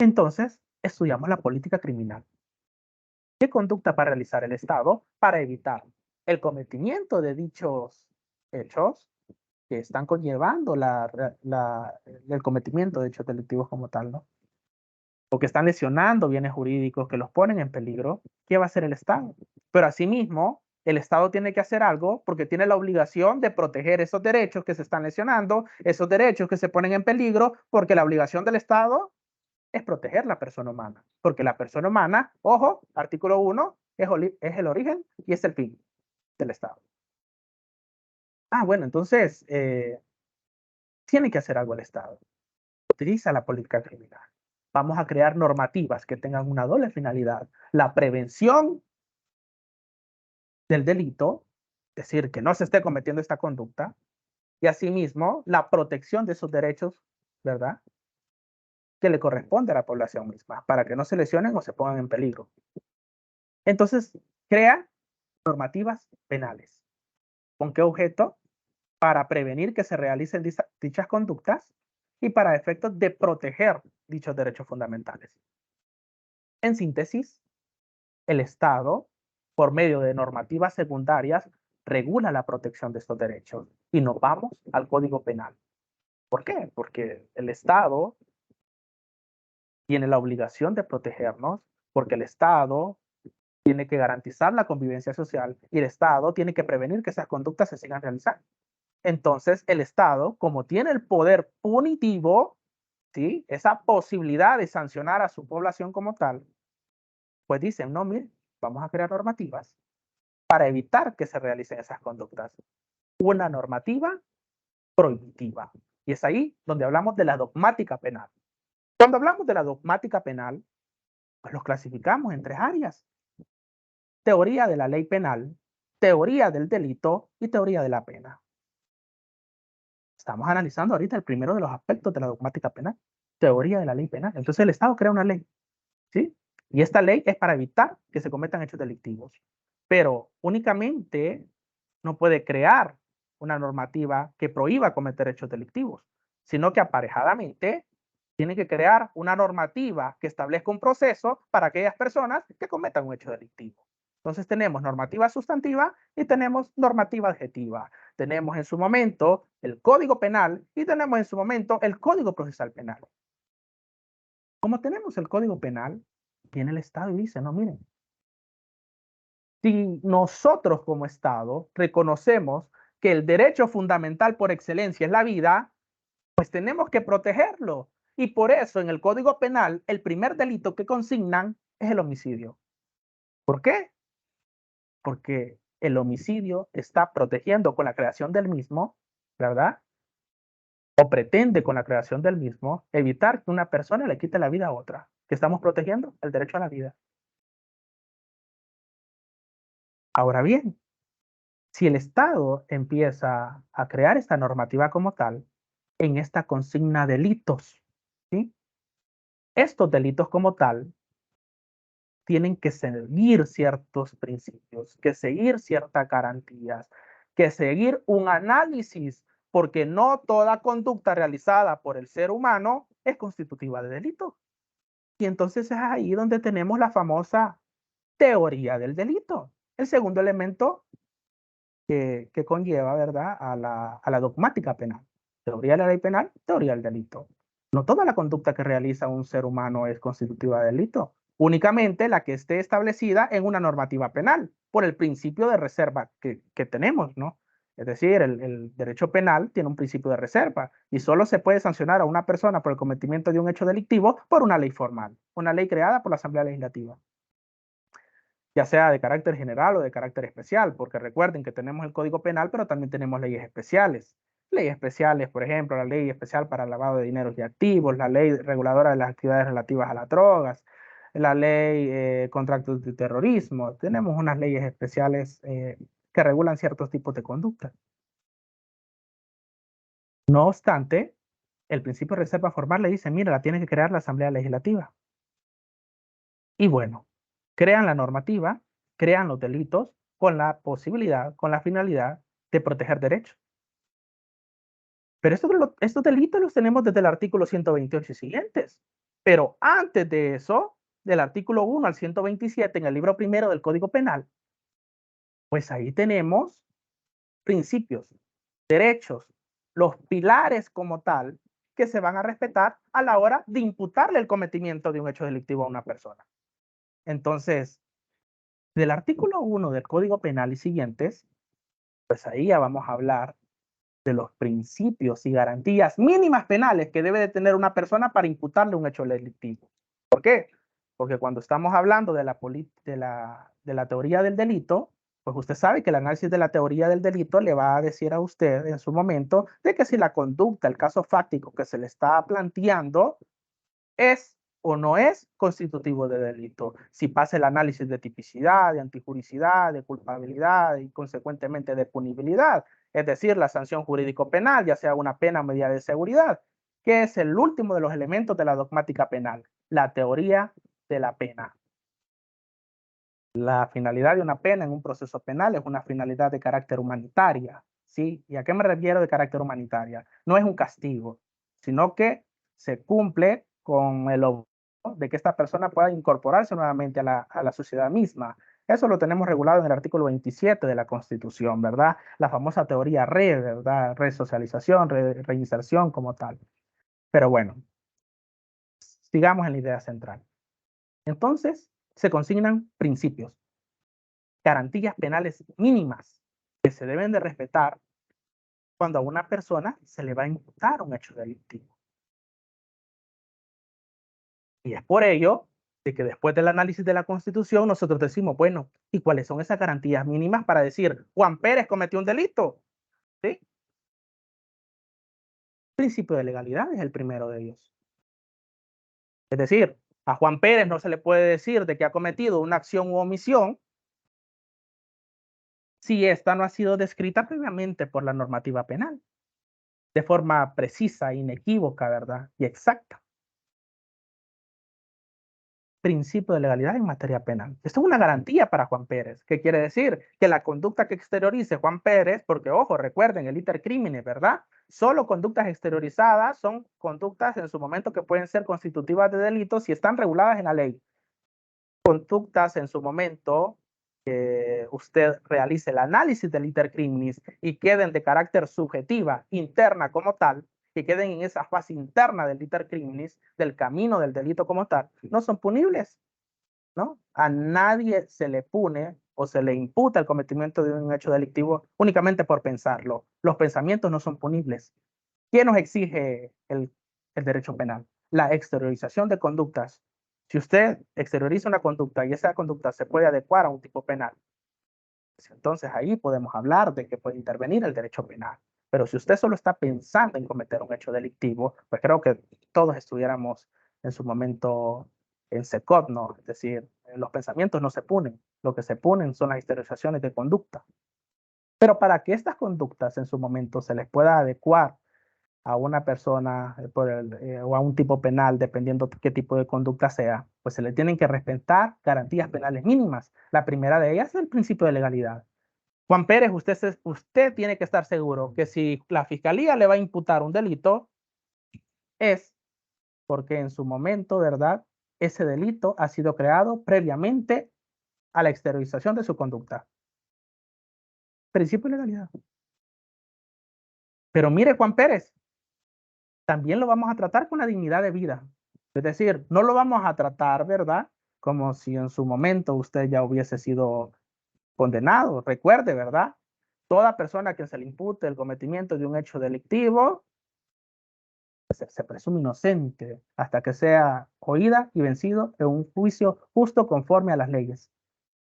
[SPEAKER 1] Entonces, estudiamos la política criminal. ¿Qué conducta va a realizar el Estado para evitar el cometimiento de dichos hechos que están conllevando el cometimiento de hechos delictivos como tal, ¿no? O que están lesionando bienes jurídicos, que los ponen en peligro? ¿Qué va a hacer el Estado? Pero asimismo, el Estado tiene que hacer algo porque tiene la obligación de proteger esos derechos que se están lesionando, esos derechos que se ponen en peligro, porque la obligación del Estado es proteger la persona humana, porque la persona humana, ojo, artículo 1, es el origen y es el fin del Estado. Bueno, entonces, tiene que hacer algo el Estado. Utiliza la política criminal. Vamos a crear normativas que tengan una doble finalidad: la prevención del delito, es decir, que no se esté cometiendo esta conducta, y asimismo la protección de esos derechos, ¿verdad?, que le corresponde a la población misma, para que no se lesionen o se pongan en peligro. Entonces, crea normativas penales. ¿Con qué objeto? Para prevenir que se realicen dichas conductas y para efectos de proteger dichos derechos fundamentales. En síntesis, el Estado, por medio de normativas secundarias, regula la protección de estos derechos y nos vamos al Código Penal. ¿Por qué? Porque el Estado tiene la obligación de protegernos, porque el Estado tiene que garantizar la convivencia social y el Estado tiene que prevenir que esas conductas se sigan realizando. Entonces, el Estado, como tiene el poder punitivo, ¿sí?, esa posibilidad de sancionar a su población como tal, pues dicen, no, mire, vamos a crear normativas para evitar que se realicen esas conductas. Una normativa prohibitiva. Y es ahí donde hablamos de la dogmática penal. Cuando hablamos de la dogmática penal, pues los clasificamos en 3 áreas: teoría de la ley penal, teoría del delito y teoría de la pena. Estamos analizando ahorita el primero de los aspectos de la dogmática penal, teoría de la ley penal. Entonces el Estado crea una ley, ¿sí? Y esta ley es para evitar que se cometan hechos delictivos. Pero únicamente no puede crear una normativa que prohíba cometer hechos delictivos, sino que aparejadamente tiene que crear una normativa que establezca un proceso para aquellas personas que cometan un hecho delictivo. Entonces tenemos normativa sustantiva y tenemos normativa adjetiva. Tenemos en su momento el Código Penal y tenemos en su momento el Código Procesal Penal. Como tenemos el Código Penal, viene el Estado y dice, no, miren, si nosotros como Estado reconocemos que el derecho fundamental por excelencia es la vida, pues tenemos que protegerlo. Y por eso en el Código Penal el primer delito que consignan es el homicidio. ¿Por qué? Porque el homicidio está protegiendo con la creación del mismo, ¿verdad? O pretende con la creación del mismo evitar que una persona le quite la vida a otra. ¿Qué estamos protegiendo? El derecho a la vida. Ahora bien, si el Estado empieza a crear esta normativa como tal, en esta consigna delitos, ¿sí?, estos delitos como tal tienen que seguir ciertos principios, que seguir ciertas garantías, que seguir un análisis, porque no toda conducta realizada por el ser humano es constitutiva de delito. Y entonces es ahí donde tenemos la famosa teoría del delito, el segundo elemento que conlleva, ¿verdad?, a la dogmática penal. Teoría de la ley penal, teoría del delito. No toda la conducta que realiza un ser humano es constitutiva de delito, únicamente la que esté establecida en una normativa penal, por el principio de reserva que tenemos, ¿no? Es decir, el derecho penal tiene un principio de reserva y solo se puede sancionar a una persona por el cometimiento de un hecho delictivo por una ley formal, una ley creada por la Asamblea Legislativa, ya sea de carácter general o de carácter especial, porque recuerden que tenemos el Código Penal, pero también tenemos leyes especiales. Leyes especiales, por ejemplo, la ley especial para el lavado de dineros y activos, la ley reguladora de las actividades relativas a las drogas, la ley contra actos de terrorismo. Tenemos unas leyes especiales que regulan ciertos tipos de conducta. No obstante, el principio de reserva formal le dice, mira, la tiene que crear la Asamblea Legislativa. Y bueno, crean la normativa, crean los delitos con la posibilidad, con la finalidad de proteger derechos. Pero estos delitos los tenemos desde el artículo 128 y siguientes. Pero antes de eso, del artículo 1 al 127 en el libro primero del Código Penal, pues ahí tenemos principios, derechos, los pilares como tal que se van a respetar a la hora de imputarle el cometimiento de un hecho delictivo a una persona. Entonces, del artículo 1 del Código Penal y siguientes, pues ahí ya vamos a hablar de los principios y garantías mínimas penales que debe de tener una persona para imputarle un hecho delictivo. ¿Por qué? Porque cuando estamos hablando de la teoría del delito, pues usted sabe que el análisis de la teoría del delito le va a decir a usted en su momento de que si la conducta, el caso fáctico que se le está planteando es o no es constitutivo de delito. Si pasa el análisis de tipicidad, de antijuricidad, de culpabilidad y consecuentemente de punibilidad, es decir, la sanción jurídico-penal, ya sea una pena o medida de seguridad, que es el último de los elementos de la dogmática penal, la teoría de la pena. La finalidad de una pena en un proceso penal es una finalidad de carácter humanitaria, ¿sí? ¿Y a qué me refiero de carácter humanitaria? No es un castigo, sino que se cumple con el objetivo de que esta persona pueda incorporarse nuevamente a la sociedad misma. Eso lo tenemos regulado en el artículo 27 de la Constitución, ¿verdad? La famosa teoría ¿verdad? Resocialización, reinserción como tal. Pero bueno, sigamos en la idea central. Entonces, se consignan principios, garantías penales mínimas que se deben de respetar cuando a una persona se le va a imputar un hecho delictivo. Y es por ello de que después del análisis de la Constitución nosotros decimos, bueno, ¿y cuáles son esas garantías mínimas para decir, Juan Pérez cometió un delito? ¿Sí? El principio de legalidad es el primero de ellos. Es decir, a Juan Pérez no se le puede decir de que ha cometido una acción u omisión si esta no ha sido descrita previamente por la normativa penal, de forma precisa, inequívoca, ¿verdad? Y exacta. Principio de legalidad en materia penal. Esto es una garantía para Juan Pérez. ¿Qué quiere decir? Que la conducta que exteriorice Juan Pérez, porque ojo, recuerden, el iter crimine, ¿verdad? Solo conductas exteriorizadas son conductas en su momento que pueden ser constitutivas de delitos si están reguladas en la ley. Conductas en su momento que usted realice el análisis del iter criminis y queden de carácter subjetiva, interna como tal, que queden en esa fase interna del iter criminis, del camino del delito como tal, no son punibles, ¿no? A nadie se le pune o se le imputa el cometimiento de un hecho delictivo únicamente por pensarlo. Los pensamientos no son punibles. ¿Quién nos exige el derecho penal? La exteriorización de conductas. Si usted exterioriza una conducta y esa conducta se puede adecuar a un tipo penal, entonces ahí podemos hablar de que puede intervenir el derecho penal. Pero si usted solo está pensando en cometer un hecho delictivo, pues creo que todos estuviéramos en su momento en SECOT, ¿no? Es decir, los pensamientos no se punen, lo que se punen son las exteriorizaciones de conducta. Pero para que estas conductas en su momento se les pueda adecuar a una persona o a un tipo penal, dependiendo qué tipo de conducta sea, pues se le tienen que respetar garantías penales mínimas. La primera de ellas es el principio de legalidad. Juan Pérez, usted tiene que estar seguro que si la fiscalía le va a imputar un delito, es porque en su momento, ¿verdad? Ese delito ha sido creado previamente a la exteriorización de su conducta. Principio de legalidad. Pero mire, Juan Pérez, también lo vamos a tratar con la dignidad de vida. Es decir, no lo vamos a tratar, ¿verdad? Como si en su momento usted ya hubiese sido condenado. Recuerde, ¿verdad? Toda persona que se le impute el cometimiento de un hecho delictivo se presume inocente hasta que sea oída y vencido en un juicio justo conforme a las leyes.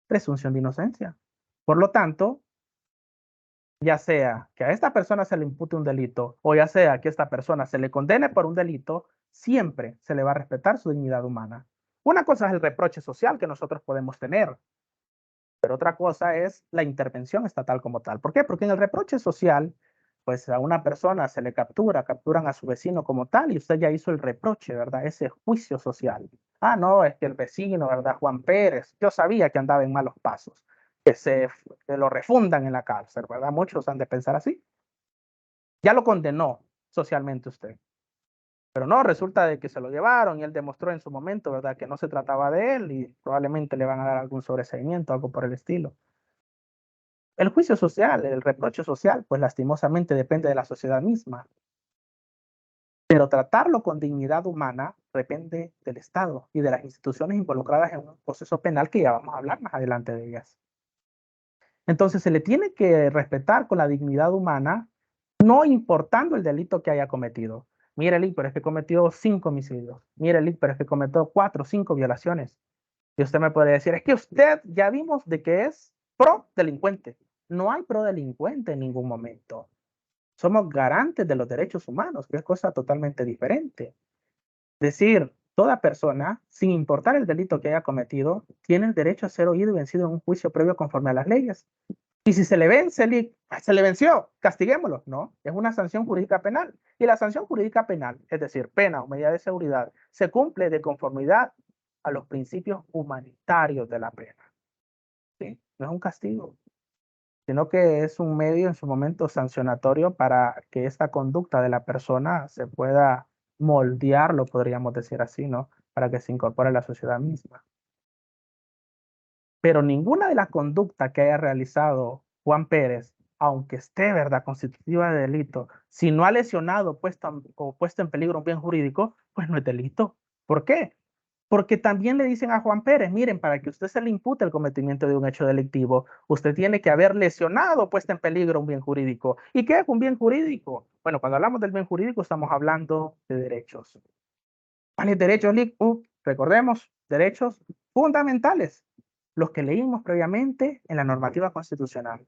[SPEAKER 1] Presunción de inocencia. Por lo tanto, ya sea que a esta persona se le impute un delito o ya sea que esta persona se le condene por un delito, siempre se le va a respetar su dignidad humana. Una cosa es el reproche social que nosotros podemos tener, pero otra cosa es la intervención estatal como tal. ¿Por qué? Porque en el reproche social, pues a una persona se le capturan a su vecino como tal y usted ya hizo el reproche, ¿verdad? Ese juicio social. Ah, no, es que el vecino, ¿verdad? Juan Pérez, yo sabía que andaba en malos pasos, que lo refundan en la cárcel, ¿verdad? Muchos han de pensar así. Ya lo condenó socialmente usted. Pero no, resulta de que se lo llevaron y él demostró en su momento, ¿verdad? Que no se trataba de él y probablemente le van a dar algún sobreseimiento, algo por el estilo. El juicio social, el reproche social, pues lastimosamente depende de la sociedad misma. Pero tratarlo con dignidad humana depende del Estado y de las instituciones involucradas en un proceso penal que ya vamos a hablar más adelante de ellas. Entonces se le tiene que respetar con la dignidad humana, no importando el delito que haya cometido. Mire, Lick, pero es que cometió 5 homicidios. Mire, Lick, pero es que cometió 4 o 5 violaciones. Y usted me podría decir, es que usted ya vimos de que es pro delincuente. No hay pro delincuente en ningún momento. Somos garantes de los derechos humanos, que es cosa totalmente diferente. Es decir, toda persona, sin importar el delito que haya cometido, tiene el derecho a ser oído y vencido en un juicio previo conforme a las leyes. Y si se le vence, se le venció, castiguémoslo. No, es una sanción jurídica penal. Y la sanción jurídica penal, es decir, pena o medida de seguridad, se cumple de conformidad a los principios humanitarios de la pena. ¿Sí? No es un castigo, sino que es un medio en su momento sancionatorio para que esta conducta de la persona se pueda moldear, lo podríamos decir así, ¿no? Para que se incorpore a la sociedad misma. Pero ninguna de las conductas que haya realizado Juan Pérez, aunque esté, ¿verdad?, constitutiva de delito, si no ha lesionado o puesto en peligro un bien jurídico, pues no es delito. ¿Por qué? Porque también le dicen a Juan Pérez, miren, para que usted se le impute el cometimiento de un hecho delictivo, usted tiene que haber lesionado o puesto en peligro un bien jurídico. ¿Y qué es un bien jurídico? Bueno, cuando hablamos del bien jurídico estamos hablando de derechos. ¿Cuáles derechos, Lick? Recordemos, derechos fundamentales, los que leímos previamente en la normativa constitucional.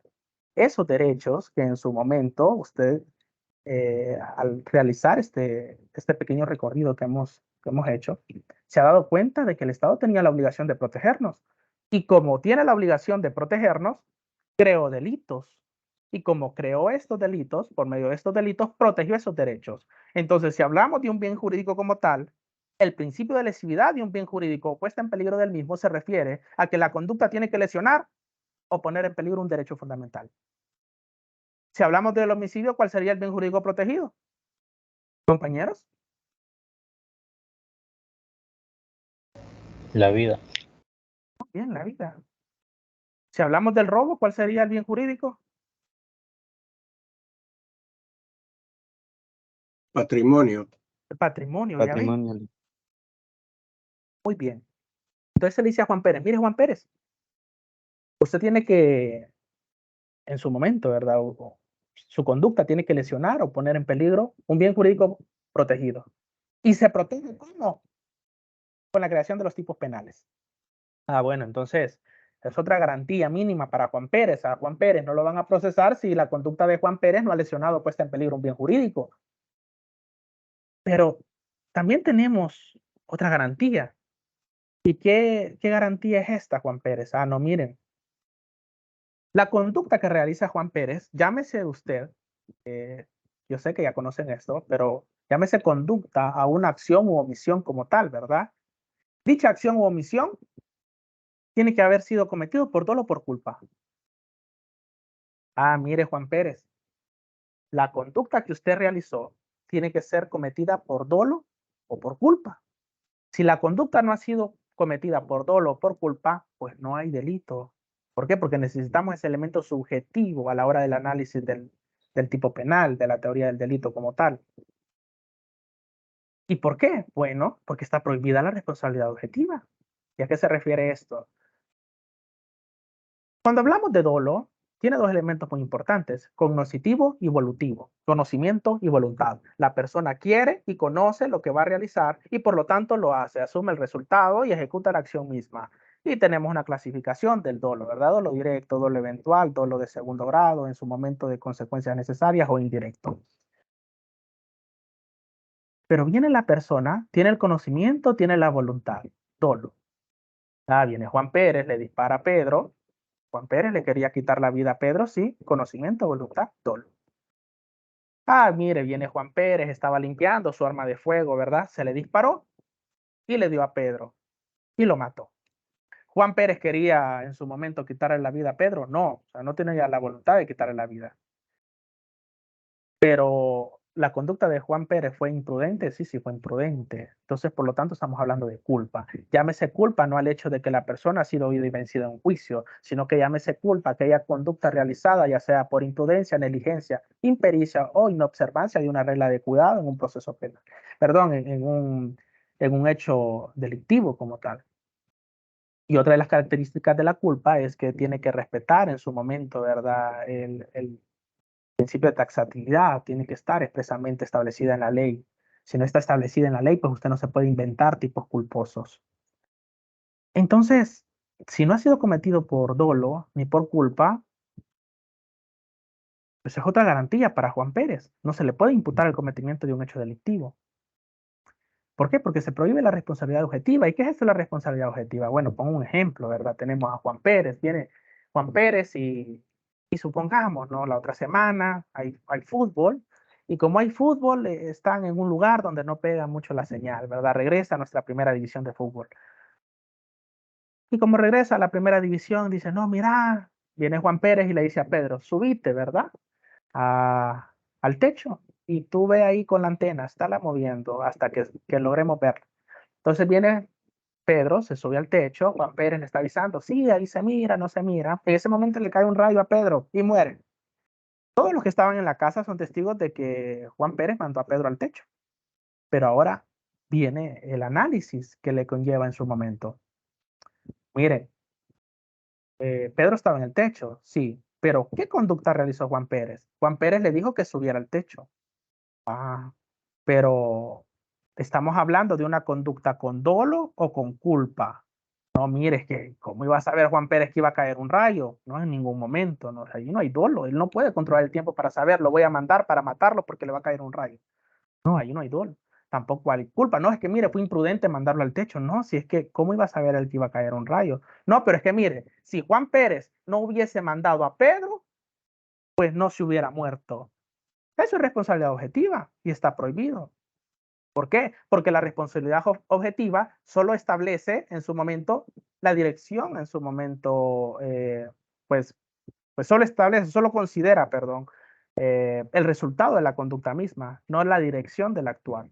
[SPEAKER 1] Esos derechos que en su momento usted, al realizar este pequeño recorrido que hemos hecho, se ha dado cuenta de que el Estado tenía la obligación de protegernos. Y como tiene la obligación de protegernos, creó delitos. Y como creó estos delitos, por medio de estos delitos, protegió esos derechos. Entonces, si hablamos de un bien jurídico como tal, el principio de lesividad de un bien jurídico o puesta en peligro del mismo se refiere a que la conducta tiene que lesionar o poner en peligro un derecho fundamental. Si hablamos del homicidio, ¿cuál sería el bien jurídico protegido? Compañeros.
[SPEAKER 3] La vida.
[SPEAKER 1] Bien, la vida. Si hablamos del robo, ¿cuál sería el bien jurídico?
[SPEAKER 5] Patrimonio.
[SPEAKER 1] El patrimonio, ¿ya ven?
[SPEAKER 3] Patrimonio.
[SPEAKER 1] Muy bien. Entonces se le dice a Juan Pérez, mire Juan Pérez, usted tiene que, en su momento, ¿verdad? Su conducta tiene que lesionar o poner en peligro un bien jurídico protegido. ¿Y se protege cómo? Con la creación de los tipos penales. Ah, bueno, entonces es otra garantía mínima para Juan Pérez. A Juan Pérez no lo van a procesar si la conducta de Juan Pérez no ha lesionado o puesta en peligro un bien jurídico. Pero también tenemos otra garantía. ¿Y qué garantía es esta, Juan Pérez? Ah, no, miren. La conducta que realiza Juan Pérez, llámese usted, yo sé que ya conocen esto, pero llámese conducta a una acción u omisión como tal, ¿verdad? Dicha acción u omisión tiene que haber sido cometido por dolo o por culpa. Ah, mire, Juan Pérez, la conducta que usted realizó tiene que ser cometida por dolo o por culpa. Si la conducta no ha sido cometida por dolo o por culpa, pues no hay delito. ¿Por qué? Porque necesitamos ese elemento subjetivo a la hora del análisis del tipo penal, de la teoría del delito como tal. ¿Y por qué? Bueno, porque está prohibida la responsabilidad objetiva. ¿Y a qué se refiere esto? Cuando hablamos de dolo, tiene dos elementos muy importantes, cognoscitivo y volutivo, conocimiento y voluntad. La persona quiere y conoce lo que va a realizar y por lo tanto lo hace, asume el resultado y ejecuta la acción misma. Y tenemos una clasificación del dolo, ¿verdad? Dolo directo, dolo eventual, dolo de segundo grado, en su momento de consecuencias necesarias o indirecto. Pero viene la persona, tiene el conocimiento, tiene la voluntad, dolo. Ah, viene Juan Pérez, le dispara a Pedro. Juan Pérez le quería quitar la vida a Pedro, sí, conocimiento, voluntad, dolo. Ah, mire, viene Juan Pérez, estaba limpiando su arma de fuego, ¿verdad? Se le disparó y le dio a Pedro y lo mató. Juan Pérez quería en su momento quitarle la vida a Pedro, no, o sea, no tenía la voluntad de quitarle la vida. Pero la conducta de Juan Pérez fue imprudente, sí, sí fue imprudente. Entonces, por lo tanto, estamos hablando de culpa. Llámese culpa no al hecho de que la persona ha sido oída y vencida en un juicio, sino que llámese culpa aquella conducta realizada, ya sea por imprudencia, negligencia, impericia o inobservancia de una regla de cuidado en un proceso penal. Perdón, en un hecho delictivo como tal. Y otra de las características de la culpa es que tiene que respetar en su momento, ¿verdad? El principio de taxatividad tiene que estar expresamente establecida en la ley. Si no está establecida en la ley, pues usted no se puede inventar tipos culposos. Entonces, si no ha sido cometido por dolo ni por culpa, pues es otra garantía para Juan Pérez. No se le puede imputar el cometimiento de un hecho delictivo. ¿Por qué? Porque se prohíbe la responsabilidad objetiva. ¿Y qué es esto de la responsabilidad objetiva? Bueno, pongo un ejemplo, ¿verdad? Tenemos a Juan Pérez, viene Juan Pérez y supongamos, ¿no? La otra semana hay fútbol y como hay fútbol, están en un lugar donde no pega mucho la señal, ¿verdad? Regresa a nuestra primera división de fútbol. Y como regresa a la primera división, dice, no, mira, viene Juan Pérez y le dice a Pedro, subite, ¿verdad? Al techo y tú ve ahí con la antena, estála moviendo hasta que logremos verla. Entonces viene Pedro, se sube al techo, Juan Pérez le está avisando, sí, ahí se mira, no se mira. En ese momento le cae un rayo a Pedro y muere. Todos los que estaban en la casa son testigos de que Juan Pérez mandó a Pedro al techo. Pero ahora viene el análisis que le conlleva en su momento. Mire, Pedro estaba en el techo, sí, pero ¿qué conducta realizó Juan Pérez? Juan Pérez le dijo que subiera al techo. Ah, pero estamos hablando de una conducta con dolo o con culpa. No, mire, es que, ¿cómo iba a saber Juan Pérez que iba a caer un rayo? No, en ningún momento, no, ahí no hay dolo, él no puede controlar el tiempo para saber, lo voy a mandar para matarlo porque le va a caer un rayo. No, ahí no hay dolo, tampoco hay culpa, no, es que mire, fue imprudente mandarlo al techo, no, si es que, ¿cómo iba a saber él que iba a caer un rayo? No, pero es que mire, si Juan Pérez no hubiese mandado a Pedro, pues no se hubiera muerto. Eso es responsabilidad objetiva y está prohibido. ¿Por qué? Porque la responsabilidad objetiva solo establece en su momento la dirección, en su momento, pues solo establece, solo considera, perdón, el resultado de la conducta misma, no la dirección del actuar.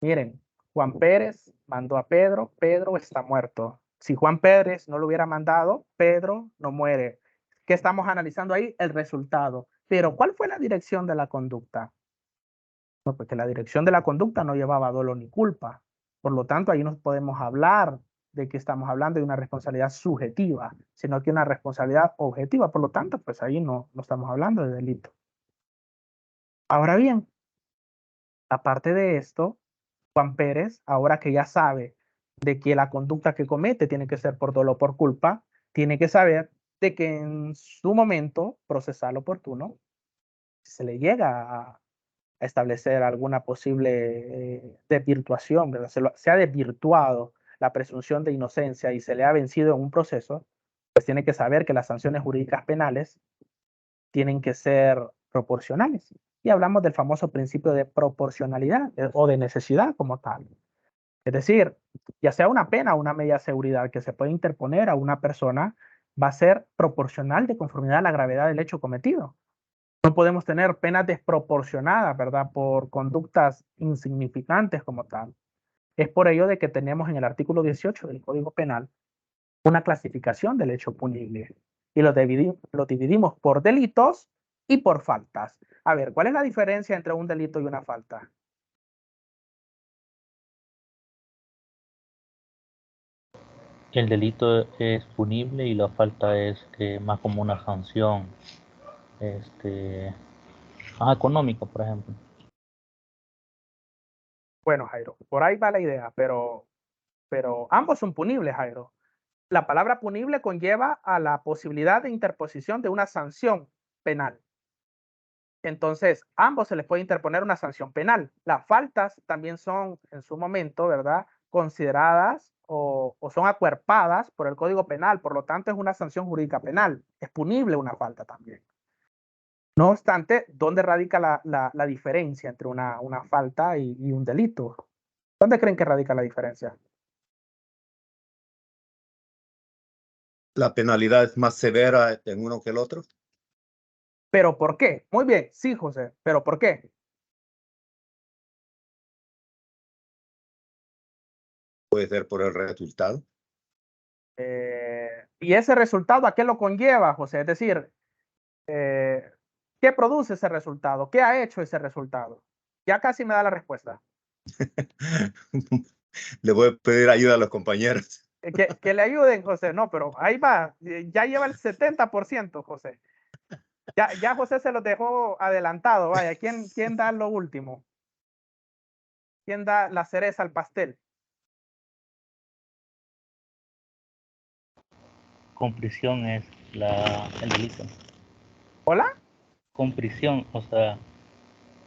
[SPEAKER 1] Miren, Juan Pérez mandó a Pedro, Pedro está muerto. Si Juan Pérez no lo hubiera mandado, Pedro no muere. ¿Qué estamos analizando ahí? El resultado. Pero ¿cuál fue la dirección de la conducta? No, porque la dirección de la conducta no llevaba dolo ni culpa. Por lo tanto, ahí no podemos hablar de que estamos hablando de una responsabilidad subjetiva, sino que una responsabilidad objetiva. Por lo tanto, pues ahí no estamos hablando de delito. Ahora bien, aparte de esto, Juan Pérez, ahora que ya sabe de que la conducta que comete tiene que ser por dolo o por culpa, tiene que saber de que en su momento procesal oportuno se le llega a establecer alguna posible desvirtuación, ¿verdad? Se ha desvirtuado la presunción de inocencia y se le ha vencido en un proceso, pues tiene que saber que las sanciones jurídicas penales tienen que ser proporcionales. Y hablamos del famoso principio de proporcionalidad o de necesidad como tal. Es decir, ya sea una pena o una medida de seguridad que se puede interponer a una persona va a ser proporcional de conformidad a la gravedad del hecho cometido. No podemos tener penas desproporcionadas, ¿verdad? Por conductas insignificantes como tal. Es por ello de que tenemos en el artículo 18 del Código Penal una clasificación del hecho punible y lo dividimos por delitos y por faltas. A ver, ¿cuál es la diferencia entre un delito y una falta?
[SPEAKER 5] El delito es punible y la falta es más como una sanción económica, por ejemplo.
[SPEAKER 1] Bueno, Jairo, por ahí va la idea, pero ambos son punibles, Jairo. La palabra punible conlleva a la posibilidad de interposición de una sanción penal. Entonces, ambos se les puede interponer una sanción penal. Las faltas también son, en su momento, ¿verdad?, consideradas o son acuerpadas por el Código Penal. Por lo tanto, es una sanción jurídica penal. Es punible una falta también. No obstante, ¿dónde radica la diferencia entre una falta y un delito? ¿Dónde creen que radica la diferencia?
[SPEAKER 4] ¿La penalidad es más severa en uno que el otro?
[SPEAKER 1] ¿Pero por qué? Muy bien, sí, José, pero ¿por qué?
[SPEAKER 4] Puede ser por el resultado.
[SPEAKER 1] Y ese resultado, ¿a qué lo conlleva, José? Es decir, ¿qué produce ese resultado? ¿Qué ha hecho ese resultado? Ya casi me da la respuesta.
[SPEAKER 4] Le voy a pedir ayuda a los compañeros.
[SPEAKER 1] Que le ayuden, José. No, pero ahí va. Ya lleva el 70%, José. Ya José se los dejó adelantado. Vaya, ¿quién da lo último? ¿Quién da la cereza al pastel?
[SPEAKER 5] Con prisión es el delito.
[SPEAKER 1] ¿Hola?
[SPEAKER 5] Con prisión, o sea,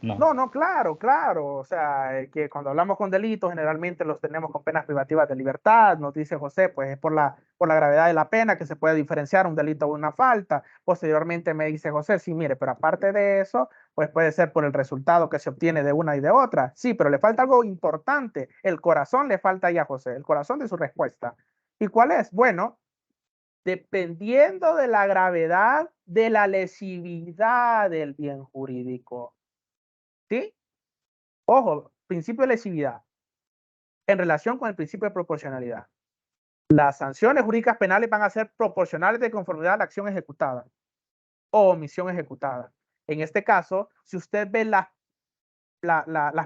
[SPEAKER 5] no.
[SPEAKER 1] No, claro. O sea, que cuando hablamos con delitos, generalmente los tenemos con penas privativas de libertad. Nos dice José, pues es por la gravedad de la pena que se puede diferenciar un delito de una falta. Posteriormente me dice José, sí, mire, pero aparte de eso, pues puede ser por el resultado que se obtiene de una y de otra. Sí, pero le falta algo importante. El corazón le falta ahí a José, el corazón de su respuesta. ¿Y cuál es? Bueno, dependiendo de la gravedad de la lesividad del bien jurídico. ¿Sí? Ojo, principio de lesividad en relación con el principio de proporcionalidad. Las sanciones jurídicas penales van a ser proporcionales de conformidad a la acción ejecutada o omisión ejecutada. En este caso, si usted ve las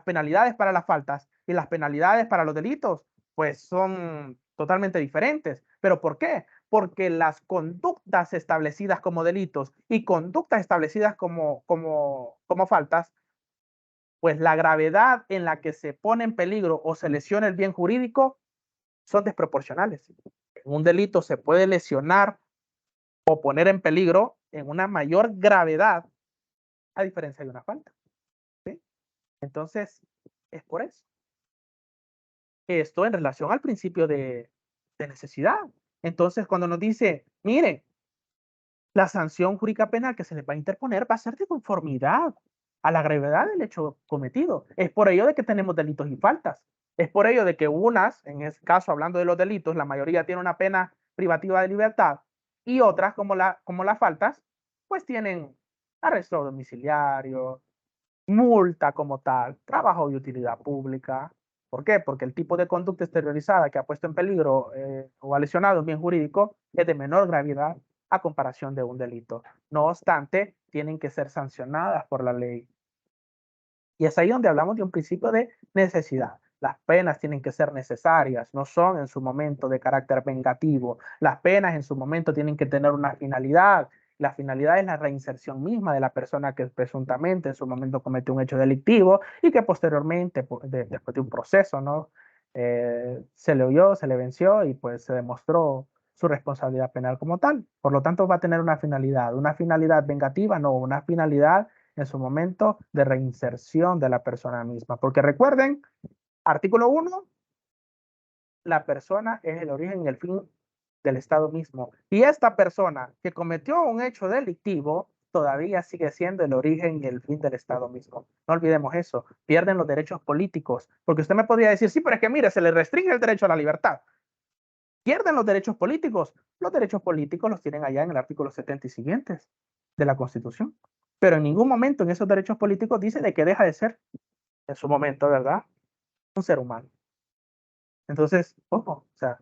[SPEAKER 1] penalidades para las faltas y las penalidades para los delitos, pues son totalmente diferentes. ¿Pero por qué? Porque las conductas establecidas como delitos y conductas establecidas como faltas, pues la gravedad en la que se pone en peligro o se lesiona el bien jurídico son desproporcionales. En un delito se puede lesionar o poner en peligro en una mayor gravedad a diferencia de una falta. ¿Sí? Entonces, es por eso. Esto en relación al principio de necesidad. Entonces, cuando nos dice, mire, la sanción jurídica penal que se les va a interponer va a ser de conformidad a la gravedad del hecho cometido. Es por ello de que tenemos delitos y faltas. Es por ello de que unas, en este caso hablando de los delitos, la mayoría tiene una pena privativa de libertad y otras, como las faltas, pues tienen arresto domiciliario, multa como tal, trabajo de utilidad pública. ¿Por qué? Porque el tipo de conducta exteriorizada que ha puesto en peligro o ha lesionado un bien jurídico es de menor gravedad a comparación de un delito. No obstante, tienen que ser sancionadas por la ley. Y es ahí donde hablamos de un principio de necesidad. Las penas tienen que ser necesarias, no son en su momento de carácter vengativo. Las penas en su momento tienen que tener una finalidad. La finalidad es la reinserción misma de la persona que presuntamente en su momento cometió un hecho delictivo y que posteriormente, después de un proceso, ¿no? Se le oyó, se le venció y pues se demostró su responsabilidad penal como tal. Por lo tanto, va a tener una finalidad vengativa, no, una finalidad en su momento de reinserción de la persona misma. Porque recuerden, artículo 1, la persona es el origen y el fin del Estado mismo. Y esta persona que cometió un hecho delictivo todavía sigue siendo el origen y el fin del Estado mismo. No olvidemos eso. Pierden los derechos políticos. Porque usted me podría decir, sí, pero es que mire, se le restringe el derecho a la libertad. Pierden los derechos políticos. Los derechos políticos los tienen allá en el artículo 70 y siguientes de la Constitución. Pero en ningún momento en esos derechos políticos dice de que deja de ser, en su momento, ¿verdad?, un ser humano. Entonces, ojo, o sea,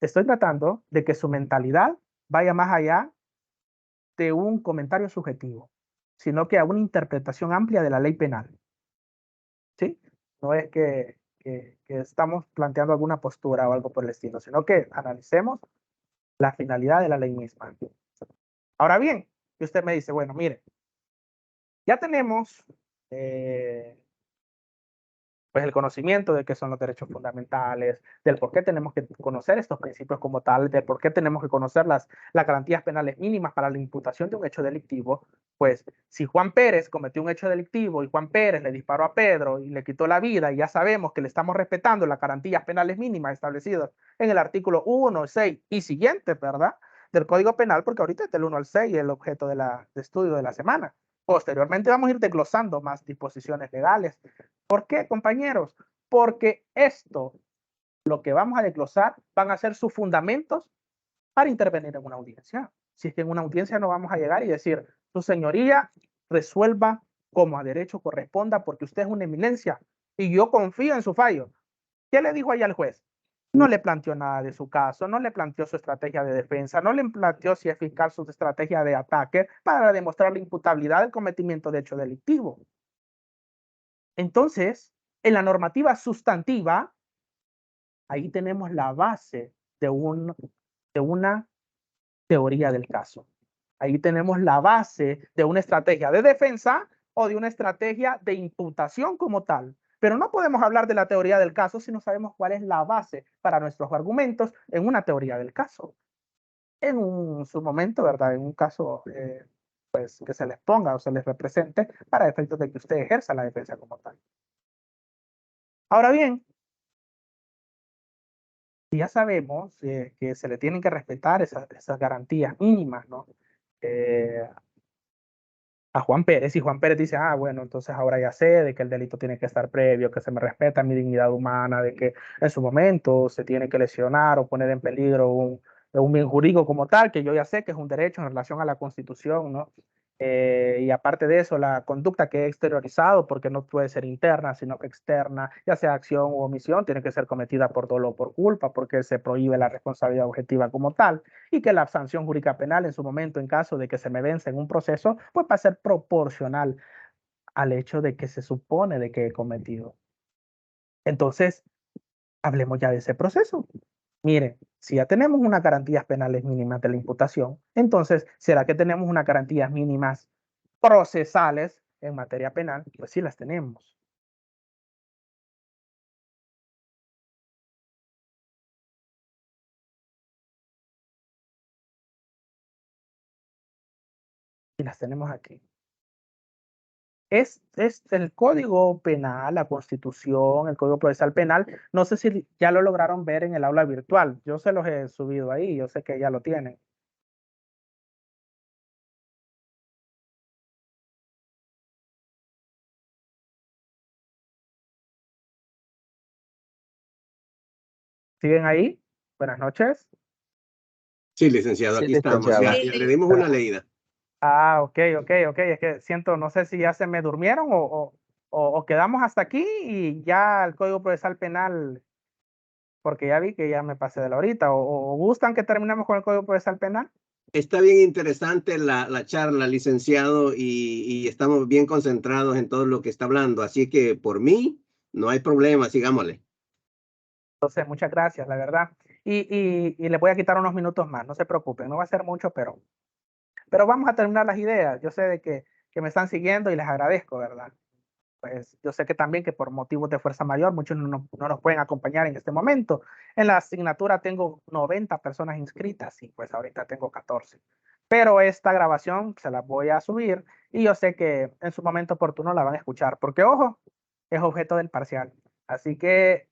[SPEAKER 1] estoy tratando de que su mentalidad vaya más allá de un comentario subjetivo, sino que a una interpretación amplia de la ley penal. ¿Sí? No es que estamos planteando alguna postura o algo por el estilo, sino que analicemos la finalidad de la ley misma. Ahora bien, si usted me dice, bueno, mire, ya tenemos pues el conocimiento de qué son los derechos fundamentales, del por qué tenemos que conocer estos principios como tal, del por qué tenemos que conocer las garantías penales mínimas para la imputación de un hecho delictivo. Pues si Juan Pérez cometió un hecho delictivo y Juan Pérez le disparó a Pedro y le quitó la vida, y ya sabemos que le estamos respetando las garantías penales mínimas establecidas en el artículo 1, 6 y siguientes, ¿verdad?, del Código Penal, porque ahorita es del 1 al 6 el objeto de estudio de la semana. Posteriormente vamos a ir desglosando más disposiciones legales. ¿Por qué, compañeros? Porque esto, lo que vamos a desglosar, van a ser sus fundamentos para intervenir en una audiencia. Si es que en una audiencia no vamos a llegar y decir, su señoría, resuelva como a derecho corresponda porque usted es una eminencia y yo confío en su fallo. ¿Qué le dijo ahí al juez? No le planteó nada de su caso, no le planteó su estrategia de defensa, no le planteó si es fiscal su estrategia de ataque para demostrar la imputabilidad del cometimiento de hecho delictivo. Entonces, en la normativa sustantiva, ahí tenemos la base de una teoría del caso. Ahí tenemos la base de una estrategia de defensa o de una estrategia de imputación como tal. Pero no podemos hablar de la teoría del caso si no sabemos cuál es la base para nuestros argumentos en una teoría del caso. En su momento, ¿verdad?, en un caso pues, que se les ponga o se les represente para efectos de que usted ejerza la defensa como tal. Ahora bien, ya sabemos que se le tienen que respetar esas garantías mínimas, ¿no?, a Juan Pérez, y Juan Pérez dice, bueno, entonces ahora ya sé de que el delito tiene que estar previo, que se me respeta mi dignidad humana, de que en su momento se tiene que lesionar o poner en peligro un bien jurídico como tal, que yo ya sé que es un derecho en relación a la Constitución, ¿no? Y aparte de eso, la conducta que he exteriorizado, porque no puede ser interna, sino que externa, ya sea acción u omisión, tiene que ser cometida por dolo o por culpa, porque se prohíbe la responsabilidad objetiva como tal, y que la sanción jurídica penal en su momento, en caso de que se me vence en un proceso, pues va a ser proporcional al hecho de que se supone de que he cometido. Entonces, hablemos ya de ese proceso. Mire, si ya tenemos unas garantías penales mínimas de la imputación, entonces, ¿será que tenemos unas garantías mínimas procesales en materia penal? Pues sí las tenemos. Y las tenemos aquí. Es el Código Penal, la Constitución, el Código Procesal Penal. No sé si ya lo lograron ver en el aula virtual. Yo se los he subido ahí, yo sé que ya lo tienen. ¿Siguen ahí? Buenas noches.
[SPEAKER 3] Sí, licenciado,
[SPEAKER 6] Sí,
[SPEAKER 3] aquí estamos.
[SPEAKER 6] licenciado.
[SPEAKER 3] Ya, ya le dimos una leída.
[SPEAKER 1] Ok. Es que siento, no sé si ya se me durmieron o quedamos hasta aquí y ya el Código Procesal Penal, porque ya vi que ya me pasé de la horita, o gustan que terminemos con el Código Procesal Penal.
[SPEAKER 3] Está bien interesante la charla, licenciado, y estamos bien concentrados en todo lo que está hablando. Así que por mí, no hay problema, sigámosle.
[SPEAKER 1] Entonces, muchas gracias, la verdad. Y le voy a quitar unos minutos más, no se preocupen, no va a ser mucho, pero vamos a terminar las ideas. Yo sé de que me están siguiendo y les agradezco, ¿verdad? Pues yo sé que también que por motivos de fuerza mayor muchos no nos pueden acompañar en este momento. En la asignatura tengo 90 personas inscritas y pues ahorita tengo 14. Pero esta grabación se la voy a subir y yo sé que en su momento oportuno la van a escuchar, porque ojo, es objeto del parcial. Así que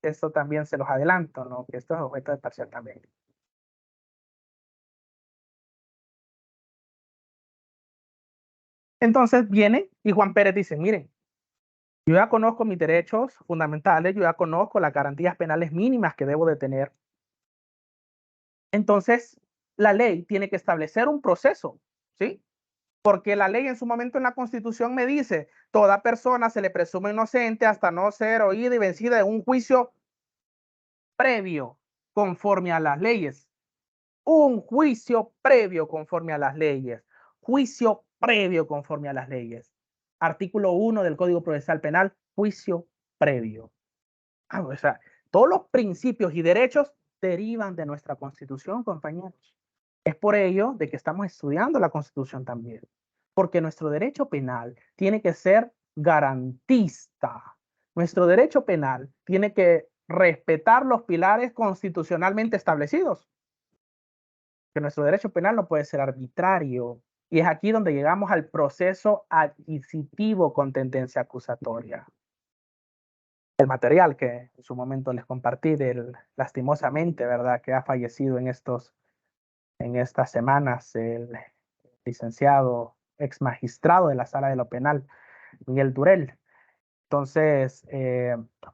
[SPEAKER 1] esto también se los adelanto, ¿no?, que esto es objeto del parcial también. Entonces viene y Juan Pérez dice, miren, Yo ya conozco mis derechos fundamentales, yo ya conozco las garantías penales mínimas que debo de tener. Entonces, la ley tiene que establecer un proceso, ¿sí? Porque la ley en su momento en la Constitución me dice, toda persona se le presume inocente hasta no ser oída y vencida en un juicio previo conforme a las leyes. Un juicio previo conforme a las leyes. Juicio previo conforme a las leyes. Artículo 1 del Código Procesal Penal, juicio previo. O sea, todos los principios y derechos derivan de nuestra Constitución, compañeros. Es por ello de que estamos estudiando la Constitución también, porque nuestro derecho penal tiene que ser garantista. Nuestro derecho penal tiene que respetar los pilares constitucionalmente establecidos. Que nuestro derecho penal no puede ser arbitrario. Y es aquí donde llegamos al proceso adquisitivo con tendencia acusatoria. El material que en su momento les compartí lastimosamente, ¿verdad?, que ha fallecido en estas semanas, el licenciado ex magistrado de la Sala de lo Penal, Miguel Durel. Entonces,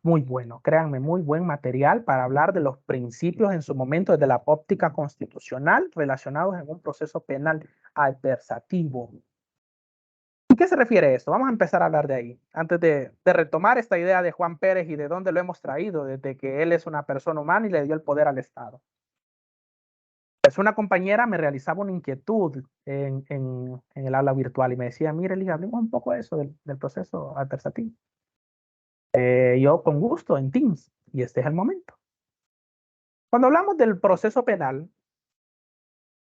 [SPEAKER 1] muy bueno, créanme, muy buen material para hablar de los principios en su momento desde la óptica constitucional relacionados en un proceso penal adversativo. ¿A qué se refiere esto? Vamos a empezar a hablar de ahí, antes de retomar esta idea de Juan Pérez y de dónde lo hemos traído, desde que él es una persona humana y le dio el poder al Estado. Pues una compañera me realizaba una inquietud en el aula virtual y me decía, mire, Liga, hablemos un poco de eso, del proceso adversativo. Yo con gusto en Teams, y este es el momento. Cuando hablamos del proceso penal,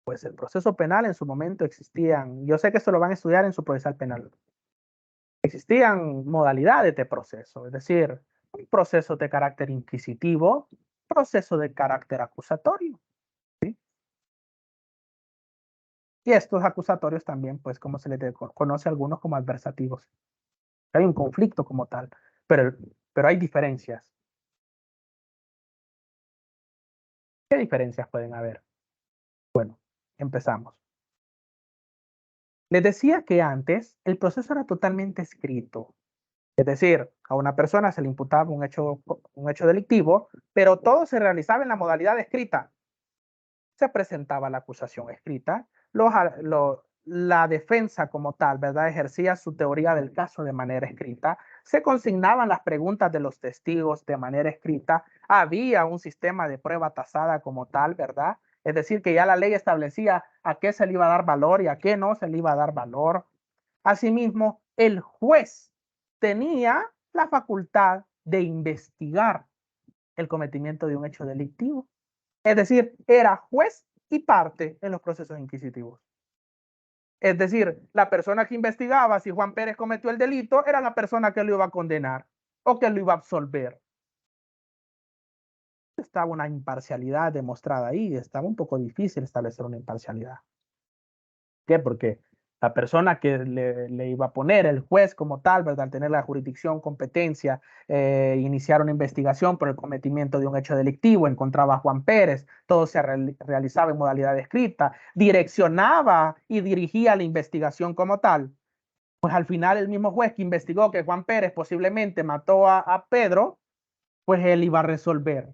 [SPEAKER 1] pues el proceso penal en su momento existían, yo sé que esto lo van a estudiar en su procesal penal, existían modalidades de proceso, es decir, un proceso de carácter inquisitivo, proceso de carácter acusatorio, ¿sí? Y estos acusatorios también, pues como se les conoce a algunos como adversativos. Hay un conflicto como tal, pero hay diferencias. ¿Qué diferencias pueden haber? Bueno, empezamos. Les decía que antes el proceso era totalmente escrito. Es decir, a una persona se le imputaba un hecho delictivo, pero todo se realizaba en la modalidad escrita. Se presentaba la acusación escrita, la defensa como tal, ¿verdad?, ejercía su teoría del caso de manera escrita, se consignaban las preguntas de los testigos de manera escrita, había un sistema de prueba tasada como tal, ¿verdad? Es decir, que ya la ley establecía a qué se le iba a dar valor y a qué no se le iba a dar valor. Asimismo, el juez tenía la facultad de investigar el cometimiento de un hecho delictivo. Es decir, era juez y parte en los procesos inquisitivos. Es decir, la persona que investigaba si Juan Pérez cometió el delito era la persona que lo iba a condenar o que lo iba a absolver. Estaba una imparcialidad demostrada ahí, estaba un poco difícil establecer una imparcialidad. ¿Por qué? Porque la persona que le iba a poner, el juez como tal, ¿verdad?, al tener la jurisdicción, competencia, iniciar una investigación por el cometimiento de un hecho delictivo, encontraba a Juan Pérez, todo se realizaba en modalidad escrita, direccionaba y dirigía la investigación como tal. Pues al final el mismo juez que investigó que Juan Pérez posiblemente mató a Pedro, pues él iba a resolver.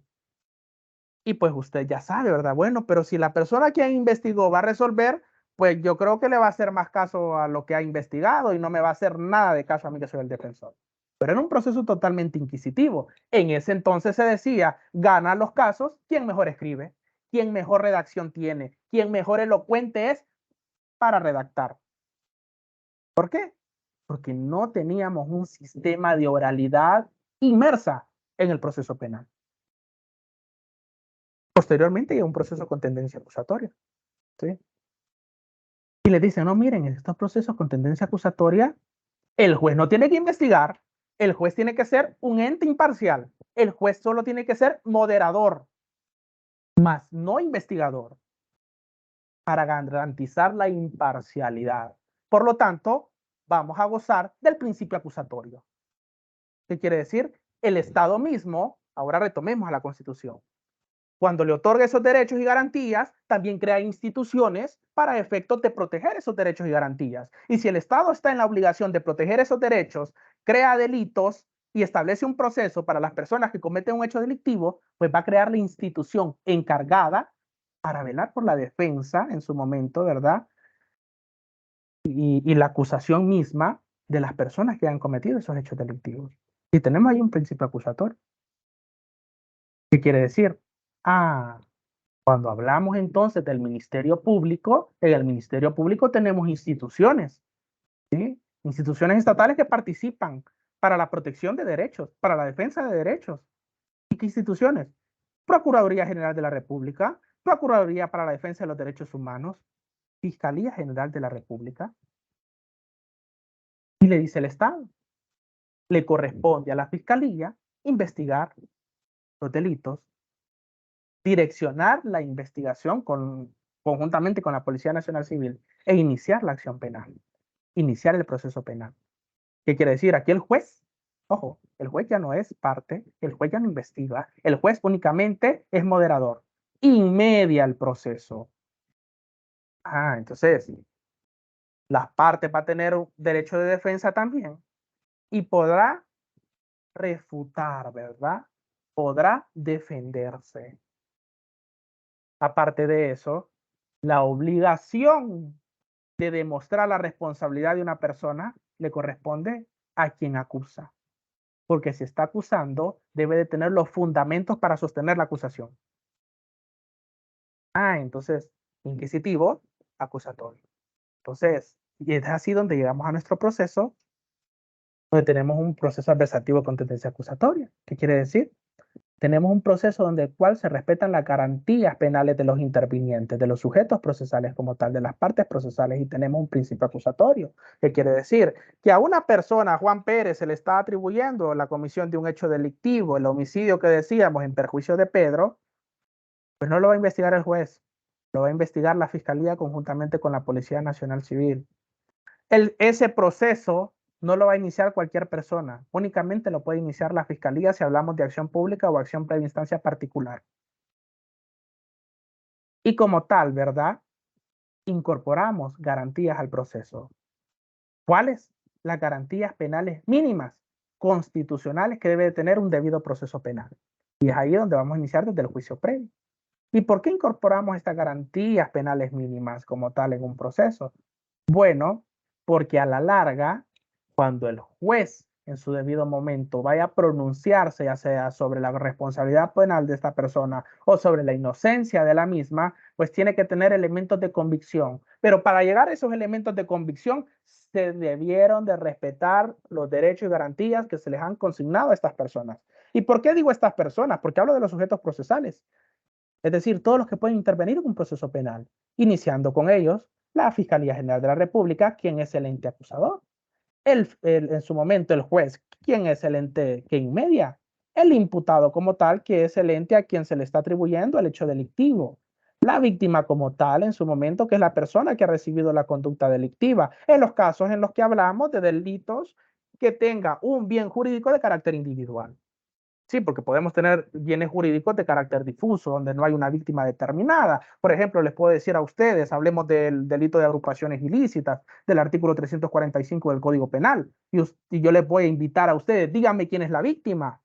[SPEAKER 1] Y pues usted ya sabe, ¿verdad? Bueno, pero si la persona que investigó va a resolver, pues yo creo que le va a hacer más caso a lo que ha investigado y no me va a hacer nada de caso a mí que soy el defensor. Pero era un proceso totalmente inquisitivo. En ese entonces se decía, gana los casos quien mejor escribe, quien mejor redacción tiene, quien mejor elocuente es para redactar. ¿Por qué? Porque no teníamos un sistema de oralidad inmersa en el proceso penal. Posteriormente hay un proceso con tendencia acusatoria, ¿sí? Y les dicen, no, miren, en estos procesos con tendencia acusatoria, el juez no tiene que investigar, el juez tiene que ser un ente imparcial, el juez solo tiene que ser moderador, más no investigador, para garantizar la imparcialidad. Por lo tanto, vamos a gozar del principio acusatorio. ¿Qué quiere decir? El Estado mismo, ahora retomemos a la Constitución, cuando le otorga esos derechos y garantías, también crea instituciones para efectos de proteger esos derechos y garantías. Y si el Estado está en la obligación de proteger esos derechos crea delitos y establece un proceso para las personas que cometen un hecho delictivo, pues va a crear la institución encargada para velar por la defensa en su momento, ¿verdad? Y la acusación misma de las personas que han cometido esos hechos delictivos. Y tenemos ahí un principio acusatorio. ¿Qué quiere decir? Cuando hablamos entonces del Ministerio Público, en el Ministerio Público tenemos instituciones, ¿sí? Instituciones estatales que participan para la protección de derechos, para la defensa de derechos. ¿Y qué instituciones? Procuraduría General de la República, Procuraduría para la Defensa de los Derechos Humanos, Fiscalía General de la República. Y le dice el Estado, le corresponde a la Fiscalía investigar los delitos, direccionar la investigación conjuntamente con la Policía Nacional Civil e iniciar la acción penal, iniciar el proceso penal. ¿Qué quiere decir? Aquí el juez, ojo, el juez ya no es parte, el juez ya no investiga, el juez únicamente es moderador, inmedia el proceso. Entonces, las partes va a tener un derecho de defensa también y podrá refutar, ¿verdad? Podrá defenderse. Aparte de eso, la obligación de demostrar la responsabilidad de una persona le corresponde a quien acusa. Porque si está acusando, debe de tener los fundamentos para sostener la acusación. Entonces, inquisitivo, acusatorio. Entonces, y es así donde llegamos a nuestro proceso, donde tenemos un proceso adversativo con tendencia acusatoria. ¿Qué quiere decir? Tenemos un proceso donde el cual se respetan las garantías penales de los intervinientes, de los sujetos procesales como tal, de las partes procesales, y tenemos un principio acusatorio. ¿Qué quiere decir? Que a una persona, a Juan Pérez, se le está atribuyendo la comisión de un hecho delictivo, el homicidio que decíamos en perjuicio de Pedro, pues no lo va a investigar el juez, lo va a investigar la Fiscalía conjuntamente con la Policía Nacional Civil. Ese proceso no lo va a iniciar cualquier persona, únicamente lo puede iniciar la Fiscalía si hablamos de acción pública o acción previa instancia particular. Y como tal, ¿verdad? Incorporamos garantías al proceso. ¿Cuáles? Las garantías penales mínimas, constitucionales que debe de tener un debido proceso penal. Y es ahí donde vamos a iniciar desde el juicio previo. ¿Y por qué incorporamos estas garantías penales mínimas como tal en un proceso? Bueno, porque a la larga, cuando el juez en su debido momento vaya a pronunciarse, ya sea sobre la responsabilidad penal de esta persona o sobre la inocencia de la misma, pues tiene que tener elementos de convicción. Pero para llegar a esos elementos de convicción, se debieron de respetar los derechos y garantías que se les han consignado a estas personas. ¿Y por qué digo estas personas? Porque hablo de los sujetos procesales. Es decir, todos los que pueden intervenir en un proceso penal, iniciando con ellos la Fiscalía General de la República, quien es el ente acusador. En su momento, el juez, quien es el ente que inmedia. El imputado como tal, que es el ente a quien se le está atribuyendo el hecho delictivo. La víctima como tal, en su momento, que es la persona que ha recibido la conducta delictiva. En los casos en los que hablamos de delitos que tenga un bien jurídico de carácter individual. Sí, porque podemos tener bienes jurídicos de carácter difuso, donde no hay una víctima determinada. Por ejemplo, les puedo decir a ustedes, hablemos del delito de agrupaciones ilícitas, del artículo 345 del Código Penal. Y yo les voy a invitar a ustedes, díganme quién es la víctima.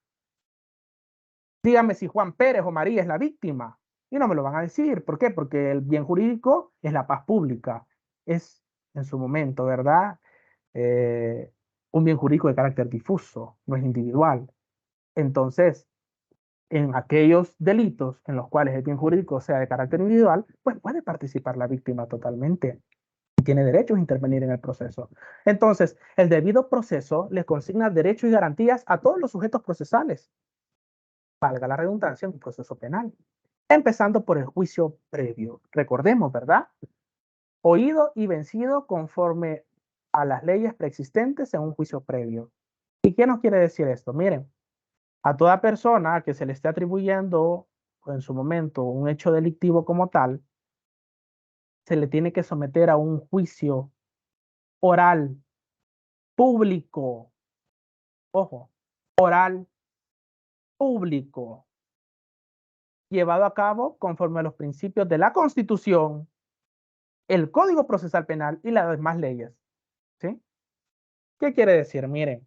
[SPEAKER 1] Díganme si Juan Pérez o María es la víctima. Y no me lo van a decir. ¿Por qué? Porque el bien jurídico es la paz pública. Es, en su momento, ¿verdad? Un bien jurídico de carácter difuso, no es individual. Entonces, en aquellos delitos en los cuales el bien jurídico sea de carácter individual, pues puede participar la víctima totalmente y tiene derecho a intervenir en el proceso. Entonces, el debido proceso le consigna derechos y garantías a todos los sujetos procesales, valga la redundancia, en un proceso penal, empezando por el juicio previo. Recordemos, ¿verdad? Oído y vencido conforme a las leyes preexistentes en un juicio previo. ¿Y qué nos quiere decir esto? Miren, a toda persona que se le esté atribuyendo en su momento un hecho delictivo como tal, se le tiene que someter a un juicio oral, público, ojo, oral, público, llevado a cabo conforme a los principios de la Constitución, el Código Procesal Penal y las demás leyes. ¿Sí? ¿Qué quiere decir? Miren,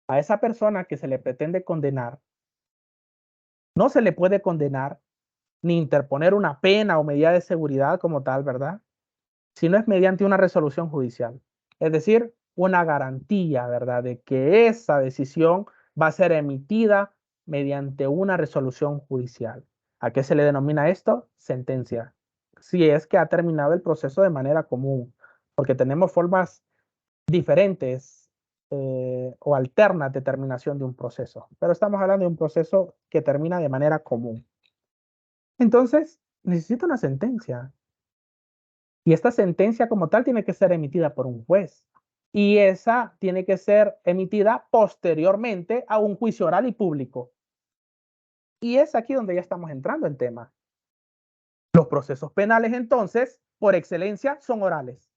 [SPEAKER 1] A esa persona que se le pretende condenar, no se le puede condenar ni interponer una pena o medida de seguridad como tal, ¿verdad? Si no es mediante una resolución judicial. Es decir, una garantía, ¿verdad?, de que esa decisión va a ser emitida mediante una resolución judicial. ¿A qué se le denomina esto? Sentencia. Si es que ha terminado el proceso de manera común, porque tenemos formas diferentes o alternas de terminación de un proceso, pero estamos hablando de un proceso que termina de manera común. Entonces, necesita una sentencia. Y esta sentencia como tal tiene que ser emitida por un juez. Y esa tiene que ser emitida posteriormente a un juicio oral y público. Y es aquí donde ya estamos entrando en tema. Los procesos penales, entonces, por excelencia, son orales.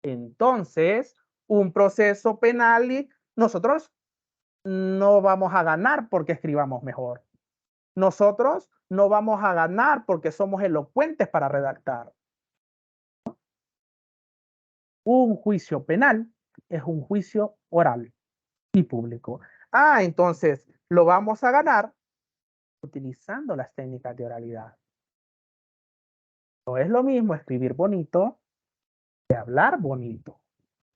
[SPEAKER 1] Entonces, un proceso penal, nosotros no vamos a ganar porque escribamos mejor. Nosotros no vamos a ganar porque somos elocuentes para redactar. Un juicio penal es un juicio oral y público. Entonces lo vamos a ganar utilizando las técnicas de oralidad. No es lo mismo escribir bonito que hablar bonito.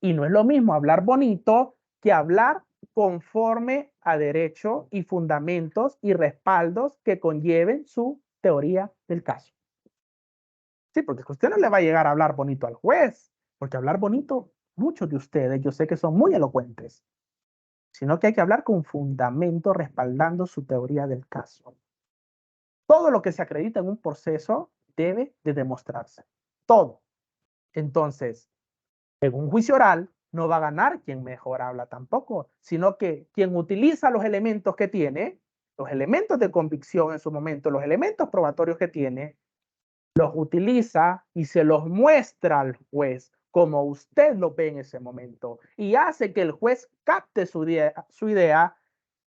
[SPEAKER 1] Y no es lo mismo hablar bonito que hablar conforme a derecho y fundamentos y respaldos que conlleven su teoría del caso. Sí, porque usted no le va a llegar a hablar bonito al juez, porque hablar bonito, muchos de ustedes, yo sé que son muy elocuentes, sino que hay que hablar con fundamento respaldando su teoría del caso. Todo lo que se acredita en un proceso debe de demostrarse. Todo. Entonces, en un juicio oral no va a ganar quien mejor habla tampoco, sino que quien utiliza los elementos que tiene, los elementos de convicción en su momento, los elementos probatorios que tiene, los utiliza y se los muestra al juez como usted lo ve en ese momento y hace que el juez capte su idea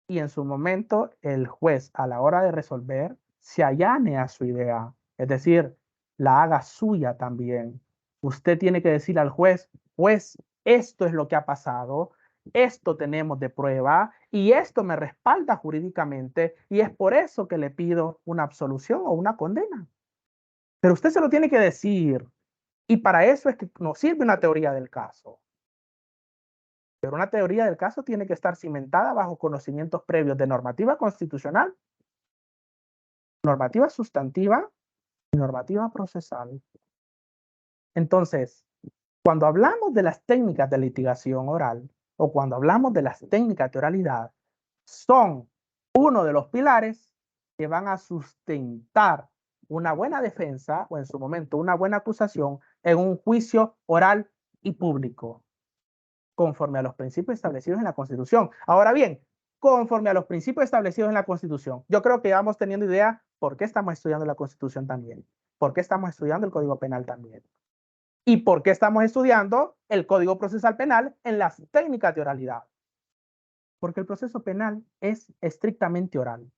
[SPEAKER 1] y en su momento el juez a la hora de resolver se allane a su idea, es decir, la haga suya también. Usted tiene que decir al juez, esto es lo que ha pasado, esto tenemos de prueba y esto me respalda jurídicamente y es por eso que le pido una absolución o una condena. Pero usted se lo tiene que decir. Y para eso es que nos sirve una teoría del caso. Pero una teoría del caso tiene que estar cimentada bajo conocimientos previos de normativa constitucional, normativa sustantiva y normativa procesal. Entonces, cuando hablamos de las técnicas de litigación oral o cuando hablamos de las técnicas de oralidad, son uno de los pilares que van a sustentar una buena defensa o en su momento una buena acusación en un juicio oral y público, conforme a los principios establecidos en la Constitución. Ahora bien, conforme a los principios establecidos en la Constitución, yo creo que vamos teniendo idea por qué estamos estudiando la Constitución también, por qué estamos estudiando el Código Penal también, y por qué estamos estudiando el Código Procesal Penal en las técnicas de oralidad. Porque el proceso penal es estrictamente oral.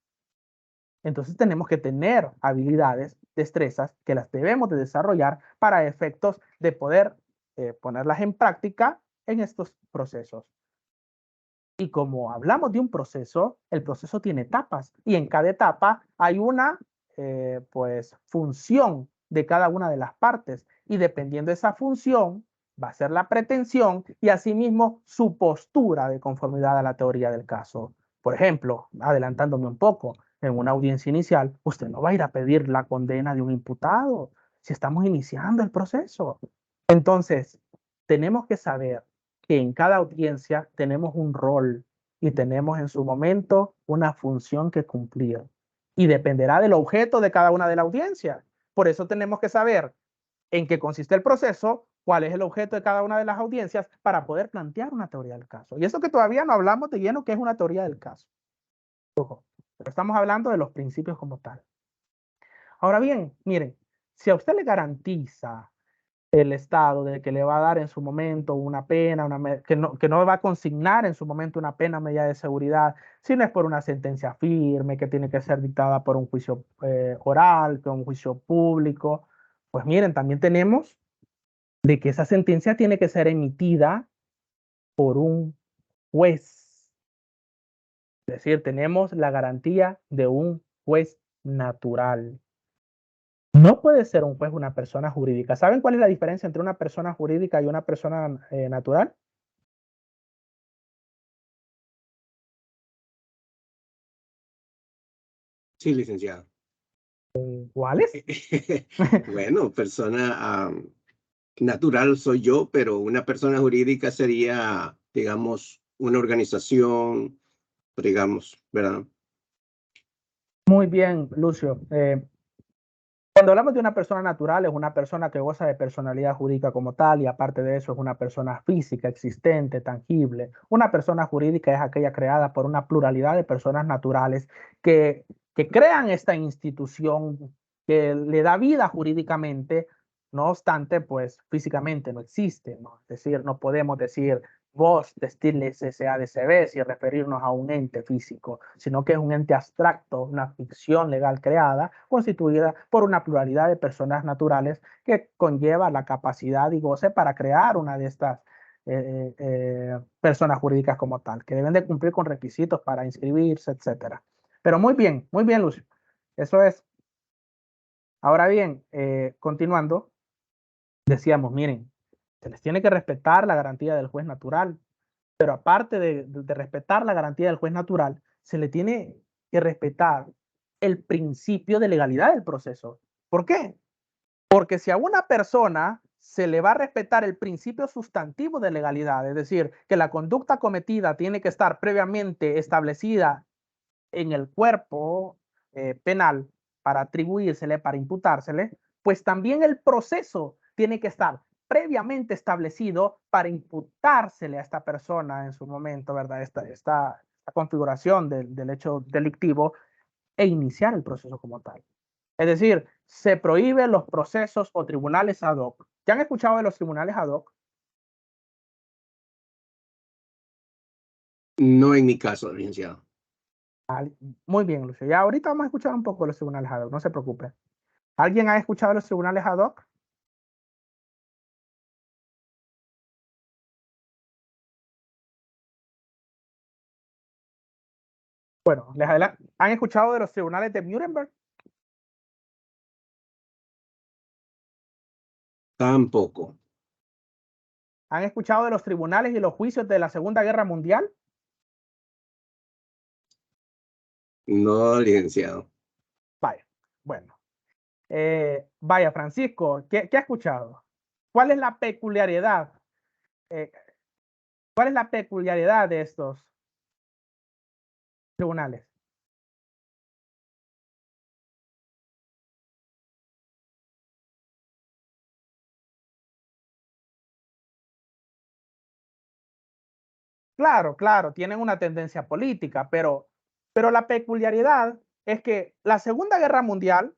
[SPEAKER 1] Entonces tenemos que tener habilidades, destrezas que las debemos de desarrollar para efectos de poder ponerlas en práctica en estos procesos. Y como hablamos de un proceso, el proceso tiene etapas y en cada etapa hay una función de cada una de las partes y dependiendo de esa función va a ser la pretensión y asimismo su postura de conformidad a la teoría del caso. Por ejemplo, adelantándome un poco, en una audiencia inicial, usted no va a ir a pedir la condena de un imputado si estamos iniciando el proceso. Entonces, tenemos que saber que en cada audiencia tenemos un rol y tenemos en su momento una función que cumplir. Y dependerá del objeto de cada una de la audiencia. Por eso tenemos que saber en qué consiste el proceso, cuál es el objeto de cada una de las audiencias para poder plantear una teoría del caso. Y eso que todavía no hablamos de lleno que es una teoría del caso. Ojo, pero estamos hablando de los principios como tal. Ahora bien, miren, si a usted le garantiza el Estado de que le va a dar en su momento una pena, que no va a consignar en su momento una pena a medida de seguridad, si no es por una sentencia firme que tiene que ser dictada por un juicio oral, por un juicio público, pues miren, también tenemos de que esa sentencia tiene que ser emitida por un juez. Es decir, tenemos la garantía de un juez natural. No puede ser un juez una persona jurídica. ¿Saben cuál es la diferencia entre una persona jurídica y una persona natural?
[SPEAKER 3] Sí, licenciado.
[SPEAKER 1] ¿Cuáles?
[SPEAKER 3] Bueno, persona natural soy yo, pero una persona jurídica sería, digamos, una organización, digamos, ¿verdad?
[SPEAKER 1] Muy bien, Lucio. Cuando hablamos de una persona natural, es una persona que goza de personalidad jurídica como tal y aparte de eso es una persona física, existente, tangible. Una persona jurídica es aquella creada por una pluralidad de personas naturales que crean esta institución que le da vida jurídicamente, no obstante, pues físicamente no existe, ¿no? Es decir, no podemos decir vos, Textiles S.A.D.C.B. y referirnos a un ente físico, sino que es un ente abstracto, una ficción legal creada, constituida por una pluralidad de personas naturales que conlleva la capacidad y goce para crear una de estas personas jurídicas como tal, que deben de cumplir con requisitos para inscribirse, etcétera. Pero muy bien, Lucio. Eso es. Ahora bien, continuando, decíamos, miren, se les tiene que respetar la garantía del juez natural, pero aparte de respetar la garantía del juez natural, se le tiene que respetar el principio de legalidad del proceso. ¿Por qué? Porque si a una persona se le va a respetar el principio sustantivo de legalidad, es decir, que la conducta cometida tiene que estar previamente establecida en el cuerpo penal para atribuírsele, para imputársele, pues también el proceso tiene que estar previamente establecido para imputársele a esta persona en su momento, ¿verdad? Esta configuración del hecho delictivo e iniciar el proceso como tal. Es decir, se prohíben los procesos o tribunales ad hoc. ¿Ya han escuchado de los tribunales ad hoc?
[SPEAKER 3] No en mi caso, licenciado.
[SPEAKER 1] Muy bien, Lucio. Ya ahorita vamos a escuchar un poco de los tribunales ad hoc, no se preocupe. ¿Alguien ha escuchado de los tribunales ad hoc? Bueno, ¿han escuchado de los tribunales de Nuremberg?
[SPEAKER 3] Tampoco.
[SPEAKER 1] ¿Han escuchado de los tribunales y los juicios de la Segunda Guerra Mundial?
[SPEAKER 3] No, licenciado.
[SPEAKER 1] Vaya, bueno. Vaya, Francisco, ¿qué ha escuchado? ¿Cuál es la peculiaridad? ¿Cuál es la peculiaridad de estos tribunales? Claro, claro, tienen una tendencia política, pero la peculiaridad es que la Segunda Guerra Mundial,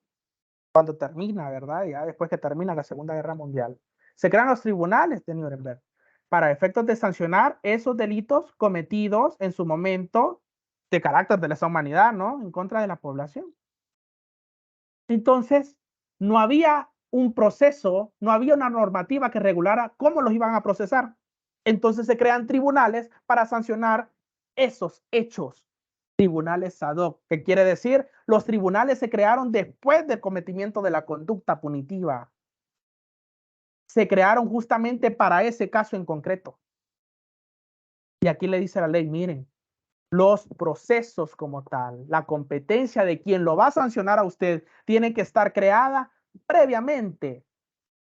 [SPEAKER 1] cuando termina, ¿verdad? Ya después que termina la Segunda Guerra Mundial, se crean los tribunales de Nuremberg para efectos de sancionar esos delitos cometidos en su momento de carácter de lesa humanidad, ¿no? En contra de la población. Entonces, no había un proceso, no había una normativa que regulara cómo los iban a procesar. Entonces se crean tribunales para sancionar esos hechos. Tribunales ad hoc, que quiere decir, los tribunales se crearon después del cometimiento de la conducta punitiva. Se crearon justamente para ese caso en concreto. Y aquí le dice la ley, miren, los procesos como tal, la competencia de quien lo va a sancionar a usted tiene que estar creada previamente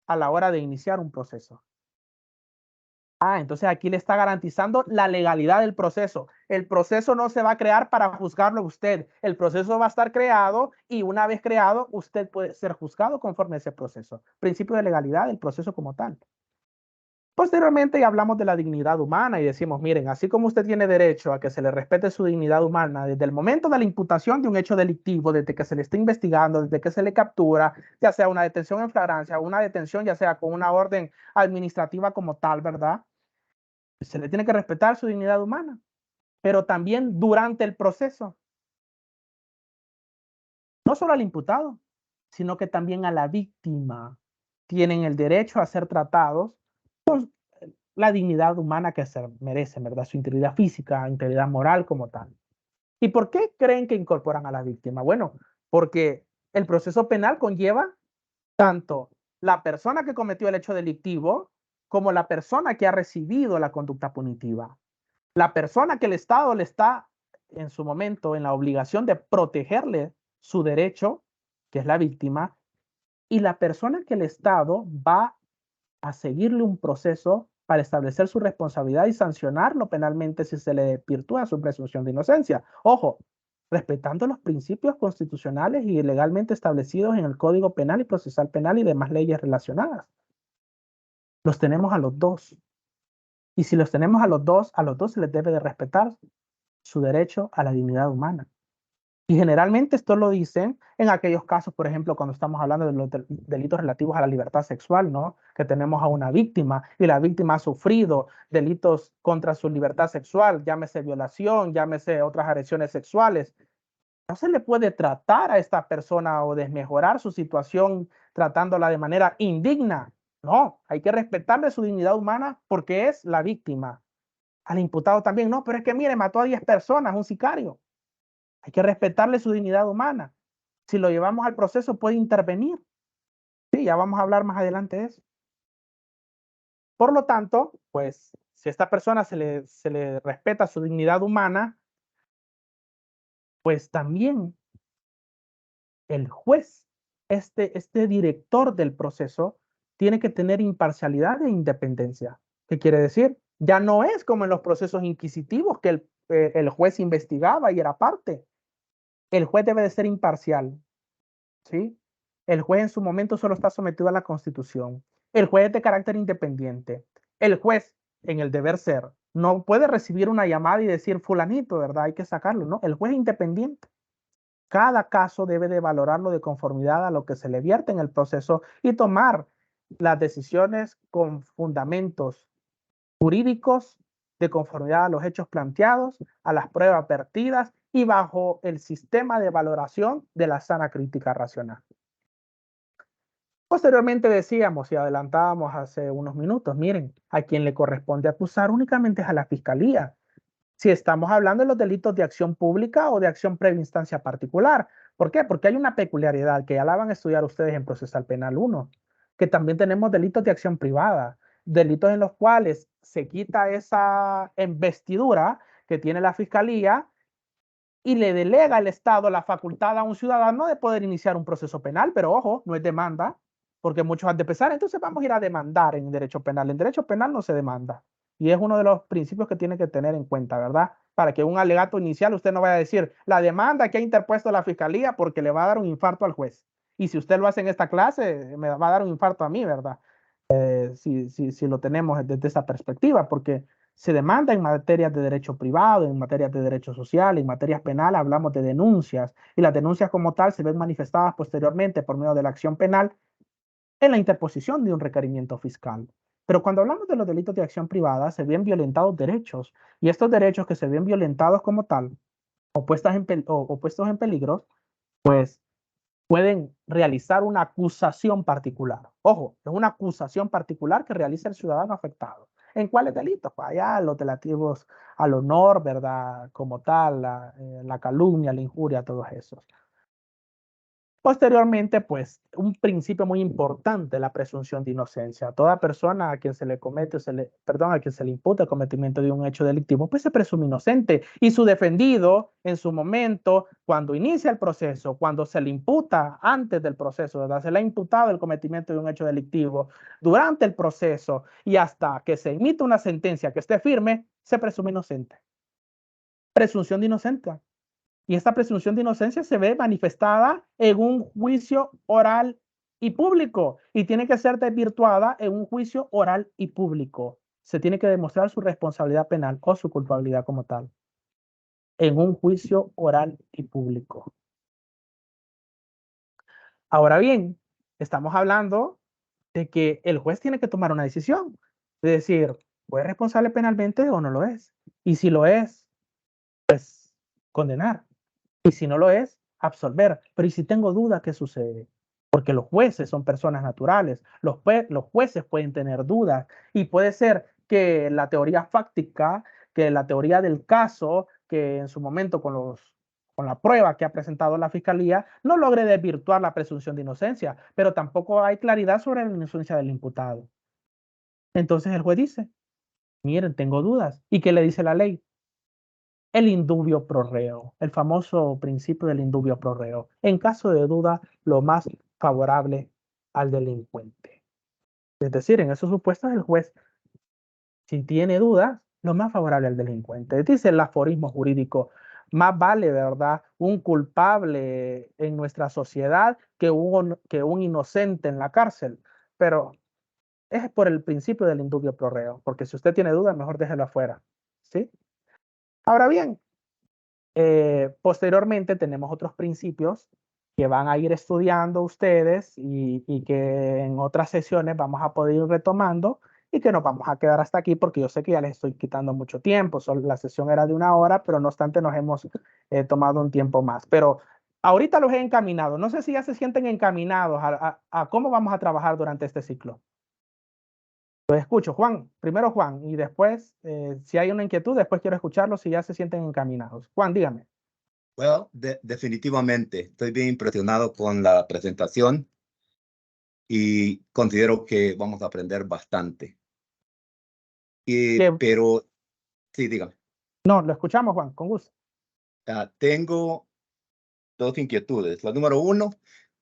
[SPEAKER 1] a la hora de iniciar un proceso. Entonces aquí le está garantizando la legalidad del proceso. El proceso no se va a crear para juzgarlo a usted. El proceso va a estar creado y una vez creado, usted puede ser juzgado conforme a ese proceso. Principio de legalidad del proceso como tal. Posteriormente ya hablamos de la dignidad humana y decimos, miren, así como usted tiene derecho a que se le respete su dignidad humana desde el momento de la imputación de un hecho delictivo, desde que se le está investigando, desde que se le captura, ya sea una detención en flagrancia, una detención ya sea con una orden administrativa como tal, ¿verdad? Se le tiene que respetar su dignidad humana, pero también durante el proceso. No solo al imputado, sino que también a la víctima. Tienen el derecho a ser tratados con la dignidad humana que se merece, ¿verdad? Su integridad física, integridad moral como tal. ¿Y por qué creen que incorporan a la víctima? Bueno, porque el proceso penal conlleva tanto la persona que cometió el hecho delictivo como la persona que ha recibido la conducta punitiva. La persona que el Estado le está en su momento en la obligación de protegerle su derecho, que es la víctima, y la persona que el Estado va a seguirle un proceso para establecer su responsabilidad y sancionarlo penalmente si se le virtúa su presunción de inocencia. Ojo, respetando los principios constitucionales y legalmente establecidos en el Código Penal y Procesal Penal y demás leyes relacionadas. Los tenemos a los dos. Y si los tenemos a los dos se les debe de respetar su derecho a la dignidad humana. Y generalmente esto lo dicen en aquellos casos, por ejemplo, cuando estamos hablando de los delitos relativos a la libertad sexual, ¿no? Que tenemos a una víctima y la víctima ha sufrido delitos contra su libertad sexual, llámese violación, llámese otras agresiones sexuales. No se le puede tratar a esta persona o desmejorar su situación tratándola de manera indigna. No, hay que respetarle su dignidad humana porque es la víctima. Al imputado también, no, pero es que mire, mató a 10 personas, un sicario. Hay que respetarle su dignidad humana. Si lo llevamos al proceso, puede intervenir. Sí, ya vamos a hablar más adelante de eso. Por lo tanto, pues, si a esta persona se le respeta su dignidad humana, pues también el juez, este director del proceso, tiene que tener imparcialidad e independencia. ¿Qué quiere decir? Ya no es como en los procesos inquisitivos que el juez investigaba y era parte. El juez debe de ser imparcial, ¿sí? El juez en su momento solo está sometido a la Constitución. El juez es de carácter independiente. El juez, en el deber ser, no puede recibir una llamada y decir, fulanito, ¿verdad? Hay que sacarlo, ¿no? El juez es independiente. Cada caso debe de valorarlo de conformidad a lo que se le vierte en el proceso y tomar las decisiones con fundamentos jurídicos de conformidad a los hechos planteados, a las pruebas vertidas y bajo el sistema de valoración de la sana crítica racional. Posteriormente decíamos y adelantábamos hace unos minutos, miren, a quien le corresponde acusar únicamente es a la Fiscalía. Si estamos hablando de los delitos de acción pública o de acción previa instancia particular. ¿Por qué? Porque hay una peculiaridad que ya la van a estudiar ustedes en Procesal Penal 1, que también tenemos delitos de acción privada, delitos en los cuales se quita esa investidura que tiene la Fiscalía y le delega el Estado la facultad a un ciudadano de poder iniciar un proceso penal, pero ojo, no es demanda, porque muchos han de pensar, entonces vamos a ir a demandar en derecho penal. En derecho penal no se demanda. Y es uno de los principios que tiene que tener en cuenta, ¿verdad? Para que un alegato inicial usted no vaya a decir la demanda que ha interpuesto la Fiscalía porque le va a dar un infarto al juez. Y si usted lo hace en esta clase, me va a dar un infarto a mí, ¿verdad? Si lo tenemos desde esa perspectiva, porque se demanda en materias de derecho privado, en materias de derecho social, en materias penales hablamos de denuncias y las denuncias como tal se ven manifestadas posteriormente por medio de la acción penal en la interposición de un requerimiento fiscal. Pero cuando hablamos de los delitos de acción privada se ven violentados derechos y estos derechos que se ven violentados como tal o puestos en peligro, pues pueden realizar una acusación particular. Ojo, es una acusación particular que realiza el ciudadano afectado. ¿En cuáles delitos? Pues allá los relativos al honor, ¿verdad? Como tal, la calumnia, la injuria, todos esos. Posteriormente, pues, un principio muy importante, la presunción de inocencia. Toda persona a quien se le comete, a quien se le imputa el cometimiento de un hecho delictivo, pues se presume inocente. Y su defendido, en su momento, cuando inicia el proceso, cuando se le imputa antes del proceso, ¿verdad? Se le ha imputado el cometimiento de un hecho delictivo durante el proceso y hasta que se emite una sentencia que esté firme, se presume inocente. Presunción de inocencia. Y esta presunción de inocencia se ve manifestada en un juicio oral y público y tiene que ser desvirtuada en un juicio oral y público. Se tiene que demostrar su responsabilidad penal o su culpabilidad como tal en un juicio oral y público. Ahora bien, estamos hablando de que el juez tiene que tomar una decisión, de decir, ¿fue responsable penalmente o no lo es? Y si lo es, pues condenar. Y si no lo es, absolver. Pero ¿y si tengo duda, qué sucede? Porque los jueces son personas naturales. Los jueces pueden tener dudas y puede ser que la teoría fáctica, que la teoría del caso, que en su momento con la prueba que ha presentado la Fiscalía, no logre desvirtuar la presunción de inocencia, pero tampoco hay claridad sobre la inocencia del imputado. Entonces el juez dice, miren, tengo dudas. ¿Y qué le dice la ley? El indubio pro reo, el famoso principio del indubio pro reo. En caso de duda, lo más favorable al delincuente. Es decir, en esos supuestos el juez, si tiene dudas, lo más favorable al delincuente. Dice el aforismo jurídico, más vale, ¿verdad?, un culpable en nuestra sociedad que un inocente en la cárcel. Pero es por el principio del indubio pro reo, porque si usted tiene dudas, mejor déjelo afuera, ¿sí? Ahora bien, posteriormente tenemos otros principios que van a ir estudiando ustedes y que en otras sesiones vamos a poder ir retomando y que nos vamos a quedar hasta aquí porque yo sé que ya les estoy quitando mucho tiempo. La sesión era de 1 hora, pero no obstante nos hemos tomado un tiempo más. Pero ahorita los he encaminado. No sé si ya se sienten encaminados a cómo vamos a trabajar durante este ciclo. Los escucho, Juan. Primero Juan y después, si hay una inquietud, después quiero escucharlos si ya se sienten encaminados. Juan, dígame.
[SPEAKER 4] Well, definitivamente estoy bien impresionado con la presentación y considero que vamos a aprender bastante. Pero, sí, dígame.
[SPEAKER 1] No, lo escuchamos, Juan, con gusto.
[SPEAKER 4] Tengo 2 inquietudes. La número 1,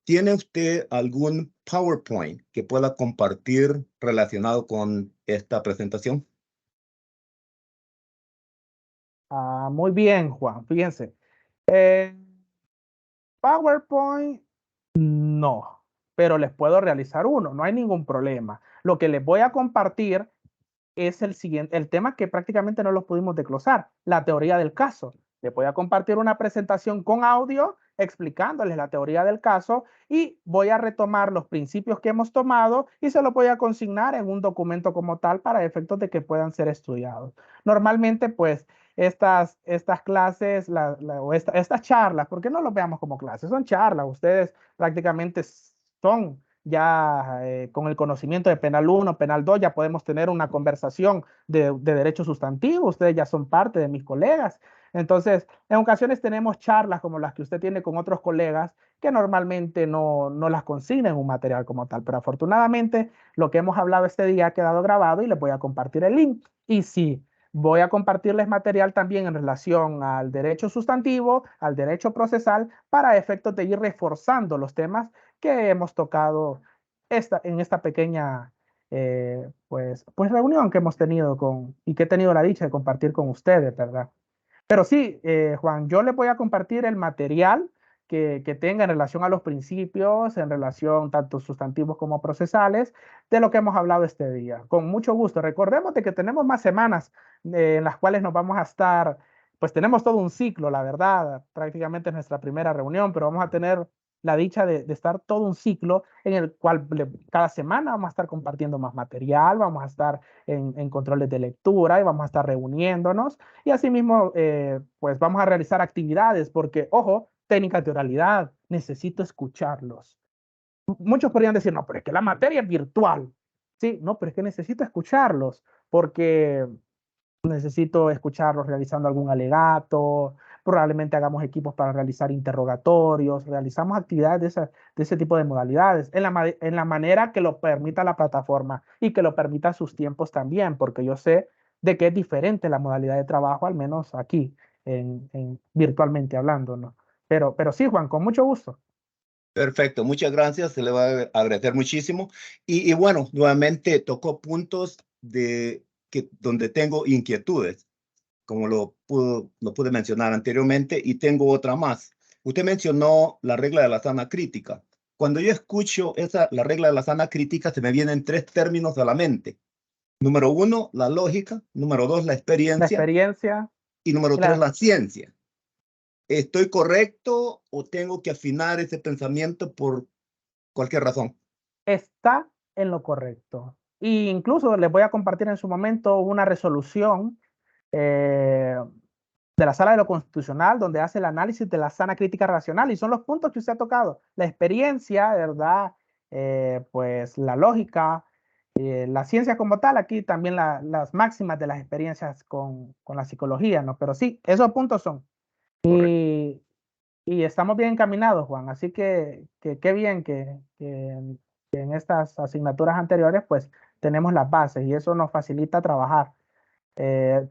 [SPEAKER 4] ¿tiene usted algún PowerPoint que pueda compartir relacionado con esta presentación?
[SPEAKER 1] Muy bien, Juan, fíjense. PowerPoint, no, pero les puedo realizar uno, no hay ningún problema. Lo que les voy a compartir es el tema que prácticamente no lo pudimos desglosar, la teoría del caso. Les voy a compartir una presentación con audio explicándoles la teoría del caso y voy a retomar los principios que hemos tomado y se los voy a consignar en un documento como tal para efectos de que puedan ser estudiados. Normalmente, pues, estas clases o estas charlas, porque no los veamos como clases, son charlas, ustedes prácticamente son ya con el conocimiento de penal 1, penal 2, ya podemos tener una conversación de derecho sustantivo, ustedes ya son parte de mis colegas. Entonces, en ocasiones tenemos charlas como las que usted tiene con otros colegas que normalmente no las consignan en un material como tal, pero afortunadamente lo que hemos hablado este día ha quedado grabado y les voy a compartir el link. Y sí, voy a compartirles material también en relación al derecho sustantivo, al derecho procesal, para efectos de ir reforzando los temas que hemos tocado en esta pequeña pues reunión que hemos tenido y que he tenido la dicha de compartir con ustedes, ¿verdad? Pero sí, Juan, yo les voy a compartir el material que tenga en relación a los principios, en relación tanto sustantivos como procesales, de lo que hemos hablado este día. Con mucho gusto. Recordemos de que tenemos más semanas en las cuales nos vamos a estar, pues tenemos todo un ciclo, la verdad, prácticamente es nuestra primera reunión, pero vamos a tener la dicha de estar todo un ciclo en el cual cada semana vamos a estar compartiendo más material, vamos a estar en controles de lectura y vamos a estar reuniéndonos. Y asimismo, pues vamos a realizar actividades porque, ojo, técnicas de oralidad, necesito escucharlos. Muchos podrían decir, no, pero es que la materia es virtual. Sí, no, pero es que necesito escucharlos porque necesito escucharlos realizando algún alegato, probablemente hagamos equipos para realizar interrogatorios, realizamos actividades de ese tipo de modalidades, en la manera que lo permita la plataforma y que lo permita sus tiempos también, porque yo sé de que es diferente la modalidad de trabajo, al menos aquí, virtualmente hablando, ¿no? Pero sí, Juan, con mucho gusto.
[SPEAKER 4] Perfecto, muchas gracias, se le va a agradecer muchísimo. Y bueno, nuevamente tocó puntos donde tengo inquietudes, como lo pude mencionar anteriormente, y tengo otra más. Usted mencionó la regla de la sana crítica. Cuando yo escucho la regla de la sana crítica, se me vienen 3 términos a la mente. Número 1, la lógica. Número 2, la experiencia.
[SPEAKER 1] La experiencia.
[SPEAKER 4] Y número 3, la ciencia. ¿Estoy correcto o tengo que afinar ese pensamiento por cualquier razón?
[SPEAKER 1] Está en lo correcto. E incluso les voy a compartir en su momento una resolución de la Sala de lo Constitucional, donde hace el análisis de la sana crítica racional, y son los puntos que usted ha tocado: la experiencia, ¿verdad? Pues la lógica, la ciencia como tal, aquí también las máximas de las experiencias con la psicología, ¿no? Pero sí, esos puntos son. Y estamos bien encaminados, Juan, así que qué bien que en estas asignaturas anteriores, pues tenemos las bases y eso nos facilita trabajar.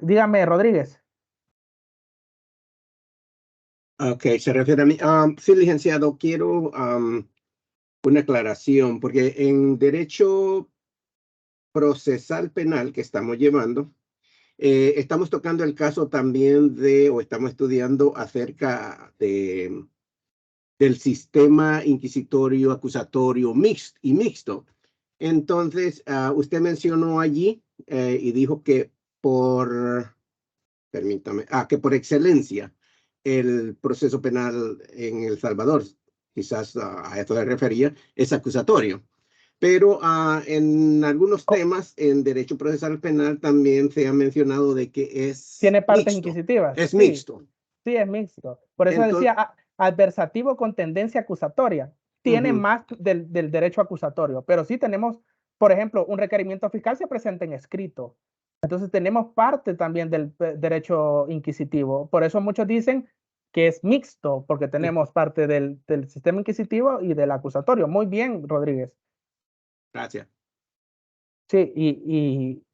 [SPEAKER 1] Dígame, Rodríguez.
[SPEAKER 3] Ok, se refiere a mí. Sí, licenciado, quiero una aclaración, porque en derecho procesal penal que estamos llevando, estamos tocando el caso también o estamos estudiando acerca del sistema inquisitorio acusatorio mixto. Entonces, usted mencionó allí y dijo que permítame, que por excelencia el proceso penal en El Salvador, quizás a eso se refería, es acusatorio. Pero en algunos temas, en derecho procesal penal también se ha mencionado de que
[SPEAKER 1] tiene partes
[SPEAKER 3] mixto.
[SPEAKER 1] inquisitivas.
[SPEAKER 3] Es
[SPEAKER 1] sí,
[SPEAKER 3] mixto.
[SPEAKER 1] Sí, es mixto. Por eso
[SPEAKER 3] Entonces,
[SPEAKER 1] decía adversativo con tendencia acusatoria. Tiene más del derecho acusatorio, pero sí tenemos, por ejemplo, un requerimiento fiscal se presenta en escrito. Entonces tenemos parte también del derecho inquisitivo. Por eso muchos dicen que es mixto, porque tenemos parte del sistema inquisitivo y del acusatorio. Muy bien, Rodríguez.
[SPEAKER 3] gracias.
[SPEAKER 1] Sí,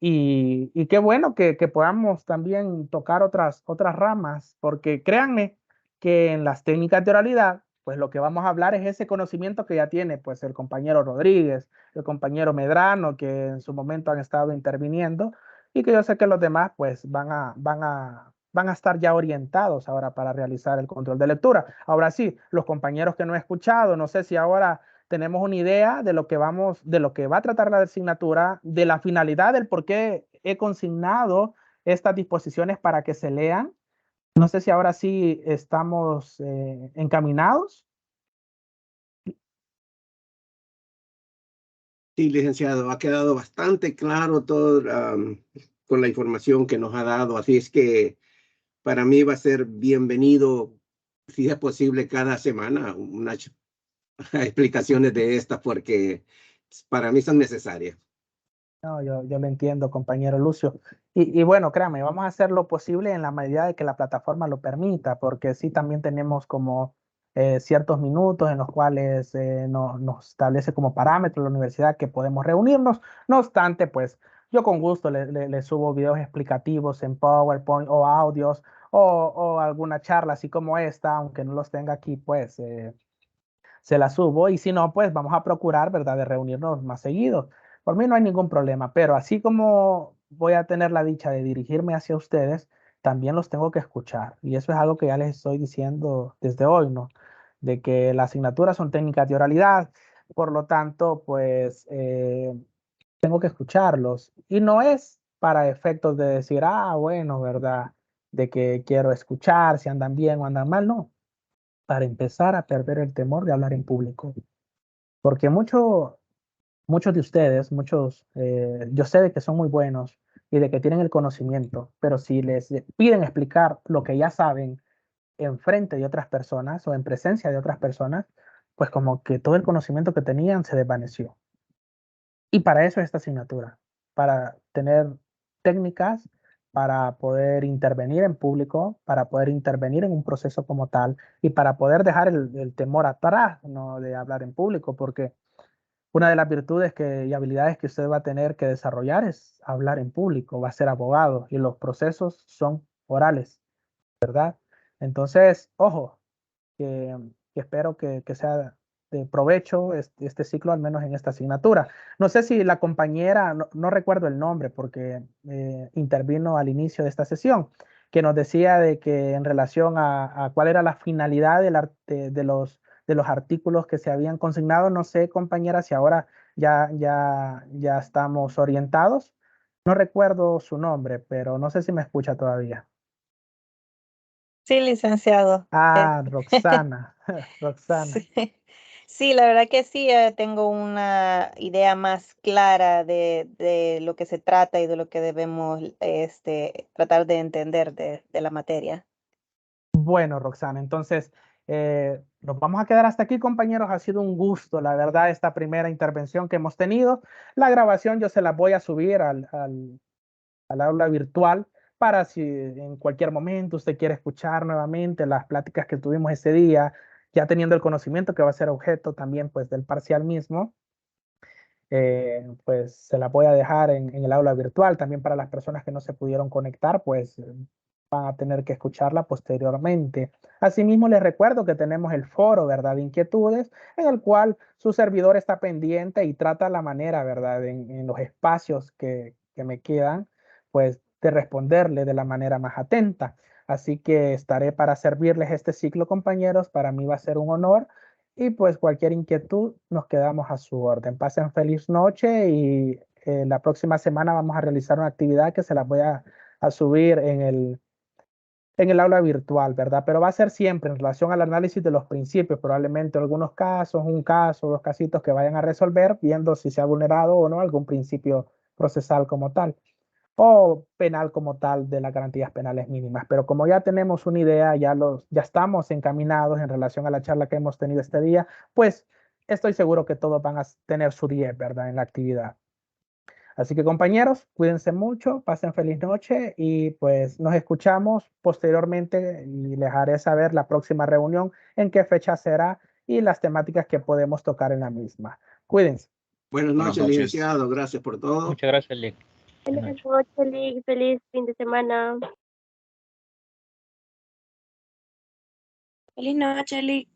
[SPEAKER 1] y qué bueno que podamos también tocar otras ramas, porque créanme que en las técnicas de oralidad, pues lo que vamos a hablar es ese conocimiento que ya tiene pues el compañero Rodríguez, el compañero Medrano, que en su momento han estado interviniendo, y que yo sé que los demás pues van a estar ya orientados ahora para realizar el control de lectura. Ahora sí, los compañeros que no he escuchado, no sé si ahora tenemos una idea de lo que va a tratar la asignatura, de la finalidad, del por qué he consignado estas disposiciones para que se lean. No sé si ahora sí estamos encaminados.
[SPEAKER 3] Sí, licenciado, ha quedado bastante claro todo con la información que nos ha dado. Así es que para mí va a ser bienvenido, si es posible, cada semana unas explicaciones de estas, porque para mí son necesarias.
[SPEAKER 1] No, yo lo entiendo, compañero Lucio. Y bueno, créame, vamos a hacer lo posible en la medida de que la plataforma lo permita, porque sí también tenemos como ciertos minutos en los cuales nos establece como parámetro la universidad que podemos reunirnos. No obstante, pues yo con gusto le subo videos explicativos en PowerPoint o audios o alguna charla así como esta, aunque no los tenga aquí, pues se la subo y si no, pues vamos a procurar, ¿verdad?, de reunirnos más seguido. Por mí no hay ningún problema, pero así como voy a tener la dicha de dirigirme hacia ustedes, también los tengo que escuchar. Y eso es algo que ya les estoy diciendo desde hoy, ¿no? De que las asignaturas son técnicas de oralidad, por lo tanto, pues tengo que escucharlos. Y no es para efectos de decir, bueno, ¿verdad? De que quiero escuchar si andan bien o andan mal, no, para empezar a perder el temor de hablar en público. Porque muchos de ustedes, yo sé de que son muy buenos y de que tienen el conocimiento, pero si les piden explicar lo que ya saben en frente de otras personas o en presencia de otras personas, pues como que todo el conocimiento que tenían se desvaneció. Y para eso es esta asignatura, para tener técnicas, para poder intervenir en público, para poder intervenir en un proceso como tal y para poder dejar el temor atrás, ¿no?, de hablar en público, porque una de las virtudes y habilidades que usted va a tener que desarrollar es hablar en público, va a ser abogado y los procesos son orales, ¿verdad? Entonces, ojo, que espero que sea de provecho este ciclo, al menos en esta asignatura. No sé si la compañera, no recuerdo el nombre porque intervino al inicio de esta sesión, que nos decía de que en relación a cuál era la finalidad de los artículos que se habían consignado, no sé, compañera, si ahora ya estamos orientados. No recuerdo su nombre, pero no sé si me escucha todavía.
[SPEAKER 2] Sí, licenciado.
[SPEAKER 1] Roxana, Roxana.
[SPEAKER 2] Sí. Sí, la verdad que sí, tengo una idea más clara de lo que se trata y de lo que debemos tratar de entender de la materia.
[SPEAKER 1] Bueno, Roxana, entonces Nos vamos a quedar hasta aquí, compañeros. Ha sido un gusto, la verdad, esta primera intervención que hemos tenido. La grabación yo se la voy a subir al aula virtual para si en cualquier momento usted quiere escuchar nuevamente las pláticas que tuvimos ese día, ya teniendo el conocimiento que va a ser objeto también pues del parcial mismo. Pues se la voy a dejar en el aula virtual. También para las personas que no se pudieron conectar, pues van a tener que escucharla posteriormente. Asimismo, les recuerdo que tenemos el foro, ¿verdad?, de inquietudes, en el cual su servidor está pendiente y trata la manera, ¿verdad?, en los espacios que me quedan, pues de responderle de la manera más atenta. Así que estaré para servirles este ciclo, compañeros. Para mí va a ser un honor. Y pues cualquier inquietud nos quedamos a su orden. Pasen feliz noche y la próxima semana vamos a realizar una actividad que se las voy a subir en el aula virtual, ¿verdad? Pero va a ser siempre en relación al análisis de los principios, probablemente algunos casos, un caso, dos casitos que vayan a resolver, viendo si se ha vulnerado o no algún principio procesal como tal, o penal como tal de las garantías penales mínimas. Pero como ya tenemos una idea, ya estamos encaminados en relación a la charla que hemos tenido este día, pues estoy seguro que todos van a tener su 10, ¿verdad?, en la actividad. Así que compañeros, cuídense mucho, pasen feliz noche y pues nos escuchamos posteriormente y les haré saber la próxima reunión, en qué fecha será y las temáticas que podemos tocar en la misma. Cuídense.
[SPEAKER 3] Buenas noches, licenciado. Gracias por todo.
[SPEAKER 5] Muchas gracias, Lick.
[SPEAKER 6] Buenas noches, Lick. Feliz fin de semana.
[SPEAKER 7] Feliz noche, Lick.